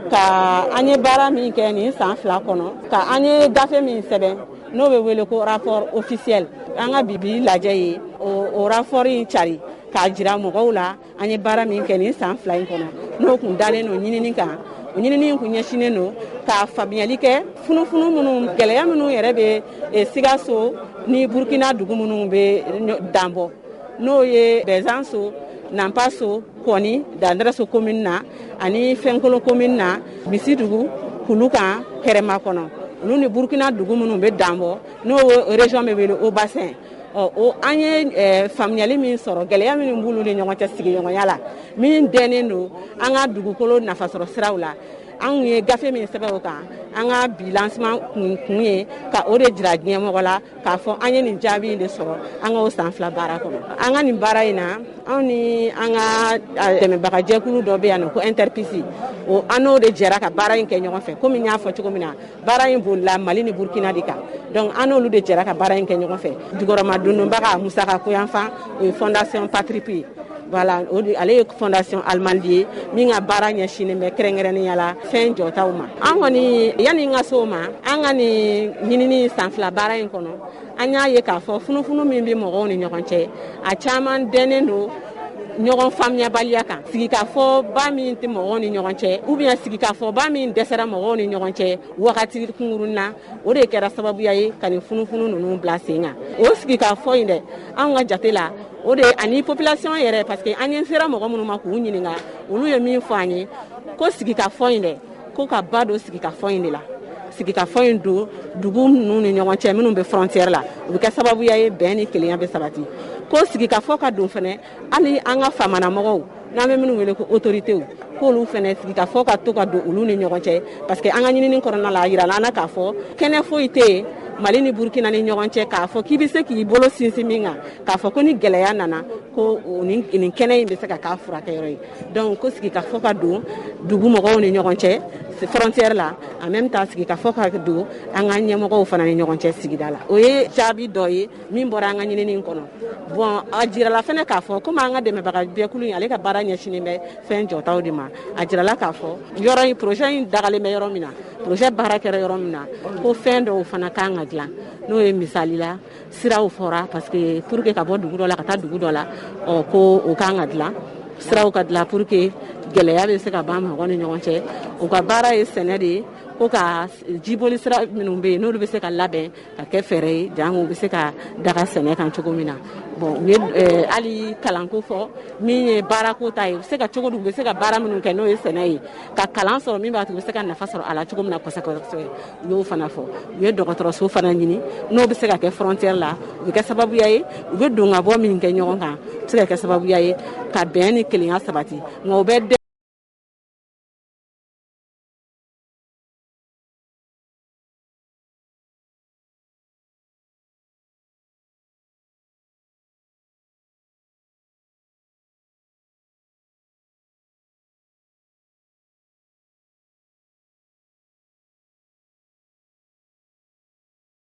[SPEAKER 6] ka an ye baara min kɛ nin san 2 kɔnɔ ka an ye gafe min sɛbɛn n'o bɛ wele ko rapport officiel an ka bibi lajɛ ye o rapport in cari k'a jira mɔgɔw la an ye baara min kɛ nin san 2 in kɔnɔ n'o kun dalen don ɲinini kan o ɲinini kun ɲɛsinen don ka faamuyali kɛ funufunu minnu gɛlɛya minnu yɛrɛ bɛ Sikaso ni Burkina dugu minnu bɛ danbɔ n'o ye Bɛzanso Nampaso Kɔni Dandaraso commune na ani Fɛnkolo commune na Misidugu Kulukan Hɛrɛma kɔnɔ olu ni Burkina dugu minnu bɛ danbɔ n'o région bɛ wele o bassin o an ye faamuyali min sɔrɔ gɛlɛya minnu b'olu ni ɲɔgɔn cɛ sigiɲɔgɔnya la min dɛnnen don an ka dugukolo nafasɔrɔ siraw la an ye gafe min sɛbɛn o kan an ka bi lancement kun ye ka o de jira diɲɛmɔgɔ la k'a fɔ an ye nin jaabi de sɔrɔ an ka o san 2 baara kɔnɔ an ka nin baara in na anw ni an ka dɛmɛbagajɛkulu dɔ bɛ yan nɔ ko Interpisi o an n'o de jɛra ka baara in kɛ ɲɔgɔn fɛ komi n y'a fɔ cogo min na baara in bolila Mali ni Burkina de kan donc an n'olu de jɛra ka baara in kɛ ɲɔgɔn fɛ jukɔrɔma dondonbaga Musaka Koyanfan o ye fondation Patripi voilà ale ye fondation allemande ye min ka baara ɲɛsinnen bɛ kɛrɛnkɛrɛnnenya la fɛn jɔtaw ma an kɔni yanni n ka so ma an ka nin ɲinini san 2 baara in kɔnɔ an y'a ye k'a fɔ funufunu min bɛ mɔgɔw ni ɲɔgɔn cɛ a caman dɛnnen don ɲɔgɔn faamuyabaliya kan sigikafɔba min tɛ mɔgɔw ni ɲɔgɔn cɛ ou bien sigikafɔba min dɛsɛra mɔgɔw ni ɲɔgɔn cɛ wagati kunkurunnin na o de kɛra sababuya ye ka nin funufunu ninnu bila sen kan o sigikafɔ in dɛ anw ka jate la o de ani population yɛrɛ parce que an ye sera mɔgɔ minnu ma k'u ɲininka olu ye min fɔ an ye ko sigikafɔ in dɛ ko ka ba don sigikafɔ in de la sigikafɔ in don dugu ninnu ni ɲɔgɔn cɛ minnu bɛ frontière la o bɛ kɛ sababuya ye bɛn ni kelenya bɛ sabati ko sigikafɔ ka don fɛnɛ hali an ka famanamɔgɔw n'an bɛ minnu wele ko autorités k'olu fɛnɛ sigikafɔ ka to ka don olu ni ɲɔgɔn cɛ parce que an ka ɲinini kɔnɔna la a yira an na k'a fɔ kɛnɛ foyi tɛ yen Mali ni Burkina ni ɲɔgɔn cɛ k'a fɔ k'i bɛ se k'i bolo sinsin min kan k'a fɔ ko ni gɛlɛya nana ko nin kɛnɛ in bɛ se ka k'a furakɛyɔrɔ ye donc ko sigikafɔ ka don dugu mɔgɔw ni ɲɔgɔn cɛ frontière la en même temps sigikafɔ ka don an ka ɲɛmɔgɔw fana ni ɲɔgɔn cɛ sigida la o ye jaabi dɔ ye min bɔra an ka ɲinini in kɔnɔ bon a jirala fɛnɛ k'a fɔ komi an ka dɛmɛbagajɛkulu in ale ka baara ɲɛsinnen bɛ fɛn jɔtaw de ma a jirala k'a fɔ yɔrɔ in projet in dagalen bɛ yɔrɔ min na projet baara kɛra yɔrɔ min na ko fɛn dɔw fana kan ka dilan n'o ye misali la siraw fɔra parce que pour que ka bɔ dugu dɔ la ka taa dugu dɔ la ko o kan ka dilan siraw ka dilan pour que gɛlɛya bɛ se ka ban mɔgɔw ni ɲɔgɔn cɛ u ka baara ye sɛnɛ de ye ko ka jiboli sira minnu bɛ yen n'olu bɛ se ka labɛn ka kɛ fɛɛrɛ ye jango u bɛ se ka daga sɛnɛ kan cogo min na bon u ye hali kalanko fɔ min ye baarako ta ye u bɛ se ka cogo di u bɛ se ka baara minnu kɛ n'o ye sɛnɛ ye ka kalan sɔrɔ min b'a to u bɛ se ka nafa sɔrɔ a la cogo min na kosɛbɛ u y'o fana fɔ u ye dɔgɔtɔrɔso fana ɲini n'o bɛ se ka kɛ frontière la u bɛ kɛ sababuya ye u bɛ don ka bɔ min kɛ ɲɔgɔn kan u bɛ se ka kɛ sababuya ye ka bɛn ni kelenya sabati nka u bɛ